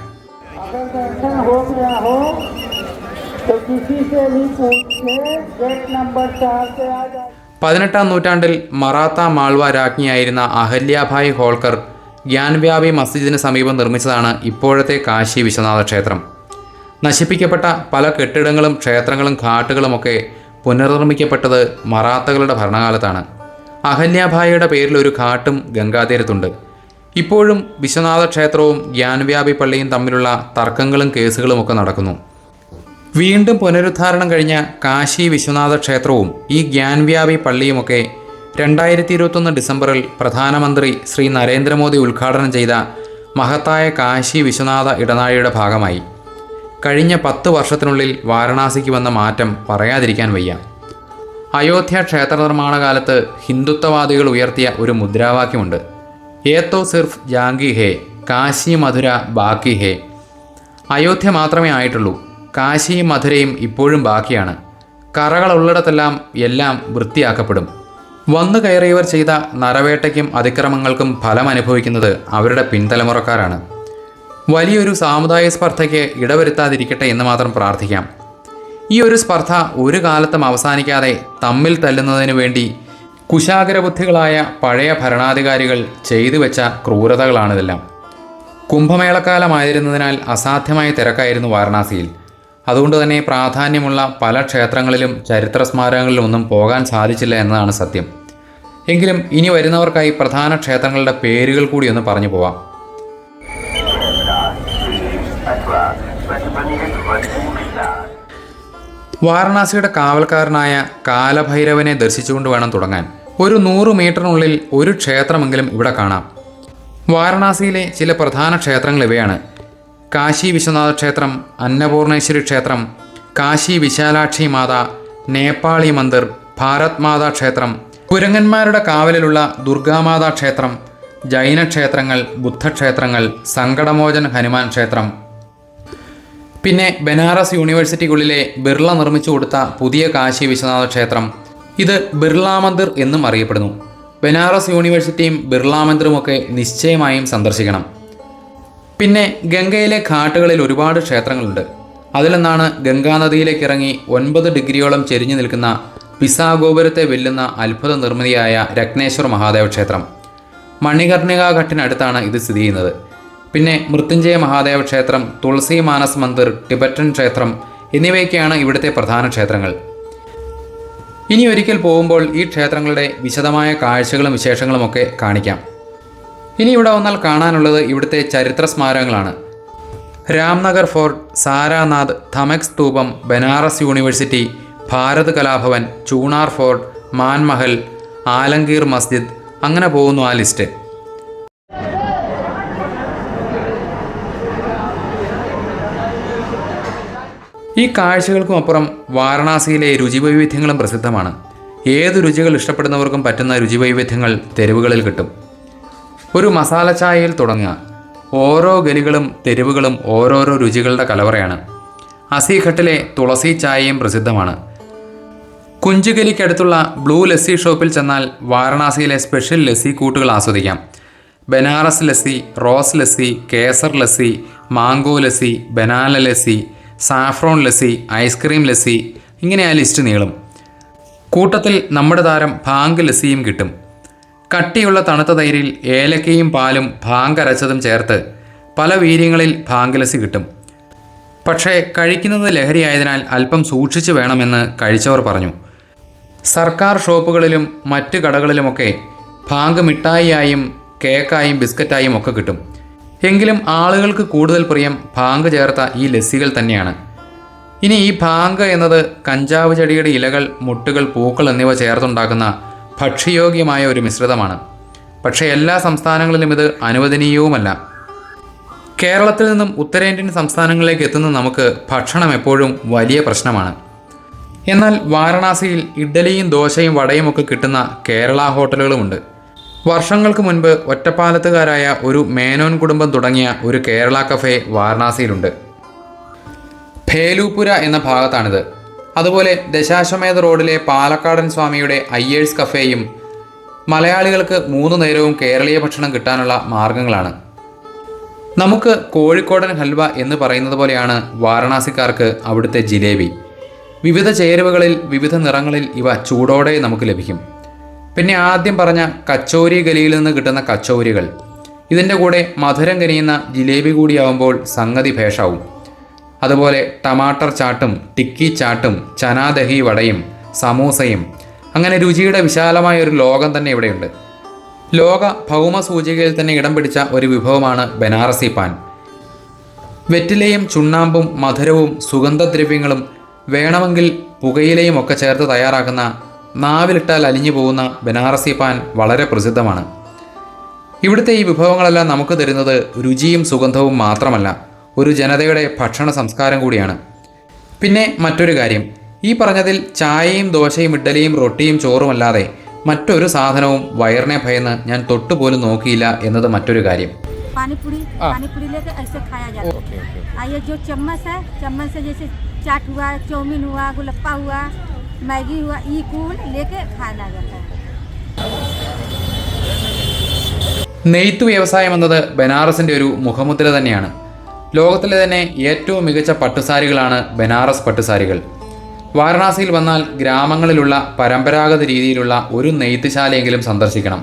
പതിനെട്ടാം നൂറ്റാണ്ടിൽ മറാത്ത മാൾവ രാജ്ഞിയായിരുന്ന അഹല്യാഭായ് ഹോൾക്കർ ഗ്യാൻവ്യാപി മസ്ജിദിന് സമീപം നിർമ്മിച്ചതാണ് ഇപ്പോഴത്തെ കാശി വിശ്വനാഥ ക്ഷേത്രം. നശിപ്പിക്കപ്പെട്ട പല കെട്ടിടങ്ങളും ക്ഷേത്രങ്ങളും ഘാട്ടുകളുമൊക്കെ പുനർനിർമ്മിക്കപ്പെട്ടത് മറാത്തകളുടെ ഭരണകാലത്താണ്. അഹല്യാഭായിയുടെ പേരിൽ ഒരു ഘാട്ടും ഗംഗാതീരത്തുണ്ട്. ഇപ്പോഴും വിശ്വനാഥ ക്ഷേത്രവും ഗ്യാൻവ്യാപി പള്ളിയും തമ്മിലുള്ള തർക്കങ്ങളും കേസുകളുമൊക്കെ നടക്കുന്നു. വീണ്ടും പുനരുദ്ധാരണം കഴിഞ്ഞ കാശി വിശ്വനാഥ ക്ഷേത്രവും ഈ ഗ്യാൻവ്യാപി പള്ളിയുമൊക്കെ 2021 ഡിസംബറിൽ പ്രധാനമന്ത്രി ശ്രീ നരേന്ദ്രമോദി ഉദ്ഘാടനം ചെയ്ത മഹത്തായ കാശി വിശ്വനാഥ ഇടനാഴിയുടെ ഭാഗമായി. കഴിഞ്ഞ 10 വർഷത്തിനുള്ളിൽ വാരണാസിക്ക് വന്ന മാറ്റം പറയാതിരിക്കാൻ വയ്യ. അയോധ്യ ക്ഷേത്ര നിർമ്മാണ കാലത്ത് ഹിന്ദുത്വവാദികൾ ഉയർത്തിയ ഒരു മുദ്രാവാക്യമുണ്ട്: ഏത്തോ സിർഫ് ജാങ്കി ഹേ, കാശി മധുര ബാക്കി ഹേ. അയോധ്യ മാത്രമേ ആയിട്ടുള്ളൂ, കാശിയും മധുരയും ഇപ്പോഴും ബാക്കിയാണ്. കറകളുള്ളിടത്തെല്ലാം എല്ലാം വൃത്തിയാക്കപ്പെടും. വന്നു കയറിയവർ ചെയ്ത നരവേട്ടയ്ക്കും അതിക്രമങ്ങൾക്കും ഫലം അനുഭവിക്കുന്നത് അവരുടെ പിൻതലമുറക്കാരാണ്. വലിയൊരു സാമുദായിക സ്പർദ്ധയ്ക്ക് ഇടവരുത്താതിരിക്കട്ടെ എന്ന് മാത്രം പ്രാർത്ഥിക്കാം. ഈ ഒരു സ്പർദ്ധ ഒരു കാലത്തും അവസാനിക്കാതെ തമ്മിൽ തല്ലുന്നതിനു വേണ്ടി കുശാഗ്രബുദ്ധികളായ പഴയ ഭരണാധികാരികൾ ചെയ്തു വെച്ച ക്രൂരതകളാണിതെല്ലാം. കുംഭമേളക്കാലമായിരുന്നതിനാൽ അസാധ്യമായ തിരക്കായിരുന്നു വാരണാസിയിൽ. അതുകൊണ്ട് തന്നെ പ്രാധാന്യമുള്ള പല ക്ഷേത്രങ്ങളിലും ചരിത്ര സ്മാരകങ്ങളിലും ഒന്നും പോകാൻ സാധിച്ചില്ല എന്നതാണ് സത്യം. എങ്കിലും ഇനി വരുന്നവർക്കായി പ്രധാന ക്ഷേത്രങ്ങളുടെ പേരുകൾ കൂടി ഒന്ന് പറഞ്ഞു പോവാം. വാരണാസിയുടെ കാവൽക്കാരനായ കാലഭൈരവനെ ദർശിച്ചുകൊണ്ട് വേണം തുടങ്ങാൻ. ഒരു 100 മീറ്ററിനുള്ളിൽ ഒരു ക്ഷേത്രമെങ്കിലും ഇവിടെ കാണാം. വാരണാസിയിലെ ചില പ്രധാന ക്ഷേത്രങ്ങൾ ഇവയാണ്: കാശി വിശ്വനാഥ ക്ഷേത്രം, അന്നപൂർണേശ്വരി ക്ഷേത്രം, കാശി വിശാലാക്ഷി മാത, നേപ്പാളി മന്ദിർ, ഭാരത് മാതാ ക്ഷേത്രം, കുരങ്ങന്മാരുടെ കാവലിലുള്ള ദുർഗാമാതാ ക്ഷേത്രം, ജൈന ക്ഷേത്രങ്ങൾ, ബുദ്ധക്ഷേത്രങ്ങൾ, സങ്കടമോചൻ ഹനുമാൻ ക്ഷേത്രം. പിന്നെ ബനാറസ് യൂണിവേഴ്സിറ്റിക്കുള്ളിലെ ബിർള നിർമ്മിച്ചു കൊടുത്ത പുതിയ കാശി വിശ്വനാഥ ക്ഷേത്രം. ഇത് ബിർള മന്ദിർ എന്നും അറിയപ്പെടുന്നു. ബനാറസ് യൂണിവേഴ്സിറ്റിയും ബിർള മന്ദിറുമൊക്കെ നിശ്ചയമായും സന്ദർശിക്കണം. പിന്നെ ഗംഗയിലെ ഘാട്ടുകളിൽ ഒരുപാട് ക്ഷേത്രങ്ങളുണ്ട്. അതിലൊന്നാണ് ഗംഗാനദിയിലേക്ക് ഇറങ്ങി 9 ഡിഗ്രിയോളം ചെരിഞ്ഞു നിൽക്കുന്ന പിസാഗോപുരത്തെ വെല്ലുന്ന അത്ഭുത നിർമ്മിതിയായ രത്നേശ്വർ മഹാദേവ ക്ഷേത്രം. മണികർണികാ ഘട്ടിനടുത്താണ് ഇത് സ്ഥിതി ചെയ്യുന്നത്. പിന്നെ മൃത്യുഞ്ജയ മഹാദേവ ക്ഷേത്രം, തുളസി മാനസ് മന്ദിർ, ടിബറ്റൻ ക്ഷേത്രം എന്നിവയൊക്കെയാണ് ഇവിടുത്തെ പ്രധാന ക്ഷേത്രങ്ങൾ. ഇനി ഒരിക്കൽ പോകുമ്പോൾ ഈ ക്ഷേത്രങ്ങളുടെ വിശദമായ കാഴ്ചകളും വിശേഷങ്ങളുമൊക്കെ കാണിക്കാം. ഇനി ഇവിടെ വന്നാൽ കാണാനുള്ളത് ഇവിടുത്തെ ചരിത്ര സ്മാരകങ്ങളാണ്. രാംനഗർ ഫോർട്ട്, സാരാനാഥ്, ധമക് സ്തൂപം, ബനാറസ് യൂണിവേഴ്സിറ്റി, ഭാരത് കലാഭവൻ, ചൂണാർ ഫോർട്ട്, മാൻമഹൽ, ആലംഗീർ മസ്ജിദ്, അങ്ങനെ പോകുന്നു ആ ലിസ്റ്റ്. ഈ കാഴ്ചകൾക്കും അപ്പുറം വാരണാസിയിലെ രുചിവൈവിധ്യങ്ങളും പ്രസിദ്ധമാണ്. ഏത് രുചികൾ ഇഷ്ടപ്പെടുന്നവർക്കും പറ്റുന്ന രുചിവൈവിധ്യങ്ങൾ തെരുവുകളിൽ കിട്ടും. ഒരു മസാല ചായയിൽ തുടങ്ങുക. ഓരോ ഗലികളും തെരുവുകളും ഓരോരോ രുചികളുടെ കലവറയാണ്. അസിഘട്ടിലെ തുളസി ചായയും പ്രസിദ്ധമാണ്. കുഞ്ചുഗലിക്കടുത്തുള്ള ബ്ലൂ ലസ്സി ഷോപ്പിൽ ചെന്നാൽ വാരണാസിയിലെ സ്പെഷ്യൽ ലസ്സി കൂട്ടുകൾ ആസ്വദിക്കാം. Banaras lassi, rose lassi, kesar lassi, mango lassi, banana lassi, saffron lassi, ice cream lassi, ഇങ്ങനെ ആ ലിസ്റ്റ് നീളും. കൂട്ടത്തിൽ നമ്മുടെ താരം ഭാങ്ക് ലസ്സിയും കിട്ടും. കട്ടിയുള്ള തണുത്ത തൈരിൽ ഏലക്കയും പാലും ഭാങ്ക് അരച്ചതും ചേർത്ത് പല വീര്യങ്ങളിൽ ഭാങ്ക് ലസ്സി കിട്ടും. പക്ഷേ കഴിക്കുന്നത് ലഹരിയായതിനാൽ അല്പം സൂക്ഷിച്ചു വേണമെന്ന് കഴിച്ചവർ പറഞ്ഞു. സർക്കാർ ഷോപ്പുകളിലും മറ്റ് കടകളിലുമൊക്കെ ഭാങ്ക് മിഠായിയായും കേക്കായും ബിസ്ക്കറ്റായും ഒക്കെ കിട്ടും. എങ്കിലും ആളുകൾക്ക് കൂടുതൽ പ്രിയം ഭാങ്ക് ചേർത്ത ഈ ലസ്സികൾ തന്നെയാണ്. ഇനി ഈ ഭാങ്ക് എന്നത് കഞ്ചാവ് ചെടിയുടെ ഇലകൾ, മുട്ടുകൾ, പൂക്കൾ എന്നിവ ചേർത്തുണ്ടാക്കുന്ന ഭക്ഷ്യയോഗ്യമായ ഒരു മിശ്രിതമാണ്. പക്ഷേ എല്ലാ സംസ്ഥാനങ്ങളിലും ഇത് അനുവദനീയവുമല്ല. കേരളത്തിൽ നിന്നും ഉത്തരേന്ത്യൻ സംസ്ഥാനങ്ങളിലേക്ക് എത്തുന്ന നമുക്ക് ഭക്ഷണം എപ്പോഴും വലിയ പ്രശ്നമാണ്. എന്നാൽ വാരണാസിയിൽ ഇഡ്ഡലിയും ദോശയും വടയും ഒക്കെ കിട്ടുന്ന കേരള ഹോട്ടലുകളുമുണ്ട്. വർഷങ്ങൾക്ക് മുൻപ് ഒറ്റപ്പാലത്തുകാരായ ഒരു മേനോൻ കുടുംബം തുടങ്ങിയ ഒരു കേരള കഫേ വാരണാസിയിലുണ്ട്. ഭേലൂപുര എന്ന ഭാഗത്താണിത്. അതുപോലെ ദശാശ്വമേധ റോഡിലെ പാലക്കാടൻ സ്വാമിയുടെ അയ്യേഴ്സ് കഫേയും മലയാളികൾക്ക് 3 നേരവും കേരളീയ ഭക്ഷണം കിട്ടാനുള്ള മാർഗങ്ങളാണ്. നമുക്ക് കോഴിക്കോടൻ ഹൽവ എന്ന് പറയുന്നത് പോലെയാണ് വാരണാസിക്കാർക്ക് അവിടുത്തെ ജിലേബി. വിവിധ ചേരുവകളിൽ വിവിധ നിറങ്ങളിൽ ഇവ ചൂടോടെ നമുക്ക് ലഭിക്കും. പിന്നെ ആദ്യം പറഞ്ഞ കച്ചോരി ഗലിയിൽ നിന്ന് കിട്ടുന്ന കച്ചോരികൾ, ഇതിൻ്റെ കൂടെ മധുരം കനിയുന്ന ജിലേബി കൂടിയാവുമ്പോൾ സംഗതി ഭേഷാവും. അതുപോലെ ടമാട്ടർ ചാട്ടും ടിക്കി ചാട്ടും ചനാദഹി വടയും സമൂസയും, അങ്ങനെ രുചിയുടെ വിശാലമായ ഒരു ലോകം തന്നെ ഇവിടെയുണ്ട്. ലോക ഭൗമ സൂചികയിൽ തന്നെ ഇടം പിടിച്ച ഒരു വിഭവമാണ് ബനാറസി പാൻ. വെറ്റിലയും ചുണ്ണാമ്പും മധുരവും സുഗന്ധദ്രവ്യങ്ങളും വേണമെങ്കിൽ പുകയിലയും ഒക്കെ ചേർത്ത് തയ്യാറാക്കുന്ന, നാവിലിട്ടാൽ അലിഞ്ഞു പോകുന്ന ബനാറസി പാൻ വളരെ പ്രസിദ്ധമാണ്. ഇവിടുത്തെ ഈ വിഭവങ്ങളെല്ലാം നമുക്ക് തരുന്നത് രുചിയും സുഗന്ധവും മാത്രമല്ല, ഒരു ജനതയുടെ ഭക്ഷണ സംസ്കാരം കൂടിയാണ്. പിന്നെ മറ്റൊരു കാര്യം, ഈ പറഞ്ഞതിൽ ചായയും ദോശയും ഇഡ്ഡലിയും റൊട്ടിയും ചോറുമല്ലാതെ മറ്റൊരു സാധനവും വയറിനെ ഭയന്ന് ഞാൻ തൊട്ടുപോലും നോക്കിയില്ല എന്നത് മറ്റൊരു കാര്യം. पानीपुरी लेके ऐसे खाया जाता है। ये जो चम्मच है, चम्मच से जैसे चाट हुआ, चाउमीन हुआ, गुलप्पा हुआ, मैगी हुआ, ये कूल लेके खाया जाता है. നെയ്ത്ത് വ്യവസായം എന്നത് ബനാറസിൻ്റെ ഒരു മുഖമുദ്ര തന്നെയാണ്. ലോകത്തിലെ തന്നെ ഏറ്റവും മികച്ച പട്ടുസാരികളാണ് ബനാറസ് പട്ടുസാരികൾ. വാരണാസിയിൽ വന്നാൽ ഗ്രാമങ്ങളിലുള്ള പരമ്പരാഗത രീതിയിലുള്ള ഒരു നെയ്ത്തുശാലയെങ്കിലും സന്ദർശിക്കണം.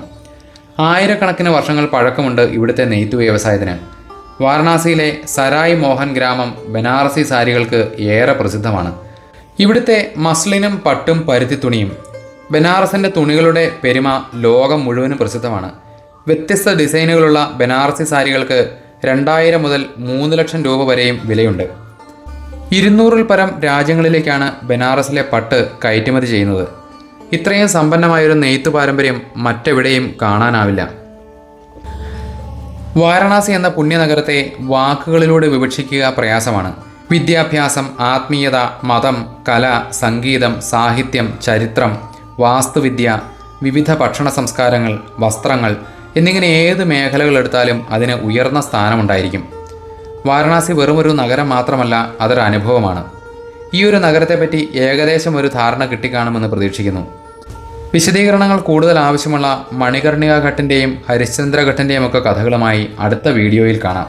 ആയിരക്കണക്കിന് വർഷങ്ങൾ പഴക്കമുണ്ട് ഇവിടുത്തെ നെയ്ത്തു വ്യവസായത്തിന്. വാരണാസിയിലെ സരായ് മോഹൻ ഗ്രാമം ബനാറസി സാരികൾക്ക് ഏറെ പ്രസിദ്ധമാണ്. ഇവിടുത്തെ മസ്ലിനും പട്ടും പരുത്തിത്തുണിയും, ബനാറസിൻ്റെ തുണികളുടെ പെരുമ ലോകം മുഴുവനും പ്രസിദ്ധമാണ്. വ്യത്യസ്ത ഡിസൈനുകളുള്ള ബനാറസി സാരികൾക്ക് 2000 മുതൽ 3 ലക്ഷം രൂപ വരെയും വിലയുണ്ട്. 200-ൽ പരം രാജ്യങ്ങളിലേക്കാണ് ബനാറസിലെ പട്ട് കയറ്റുമതി ചെയ്യുന്നത്. ഇത്രയും സമ്പന്നമായൊരു നെയ്ത്ത് പാരമ്പര്യം മറ്റെവിടെയും കാണാനാവില്ല. വാരണാസി എന്ന പുണ്യനഗരത്തെ വാക്കുകളിലൂടെ വിവക്ഷിക്കുക പ്രയാസമാണ്. വിദ്യാഭ്യാസം, ആത്മീയത, മതം, കല, സംഗീതം, സാഹിത്യം, ചരിത്രം, വാസ്തുവിദ്യ, വിവിധ ഭക്ഷണ സംസ്കാരങ്ങൾ, വസ്ത്രങ്ങൾ എന്നിങ്ങനെ ഏത് മേഖലകൾ എടുത്താലും അതിന് ഉയർന്ന സ്ഥാനമുണ്ടായിരിക്കും. വാരണാസി വെറുമൊരു നഗരം മാത്രമല്ല, അതൊരു അനുഭവമാണ്. ഈ ഒരു നഗരത്തെപ്പറ്റി ഏകദേശം ഒരു ധാരണ കിട്ടിക്കാണുമെന്ന് പ്രതീക്ഷിക്കുന്നു. വിശദീകരണങ്ങൾ കൂടുതൽ ആവശ്യമുള്ള മണികർണിക ഘട്ടിൻ്റെയും ഹരിശ്ചന്ദ്ര ഘട്ടിൻ്റെയും ഒക്കെ കഥകളുമായി അടുത്ത വീഡിയോയിൽ കാണാം.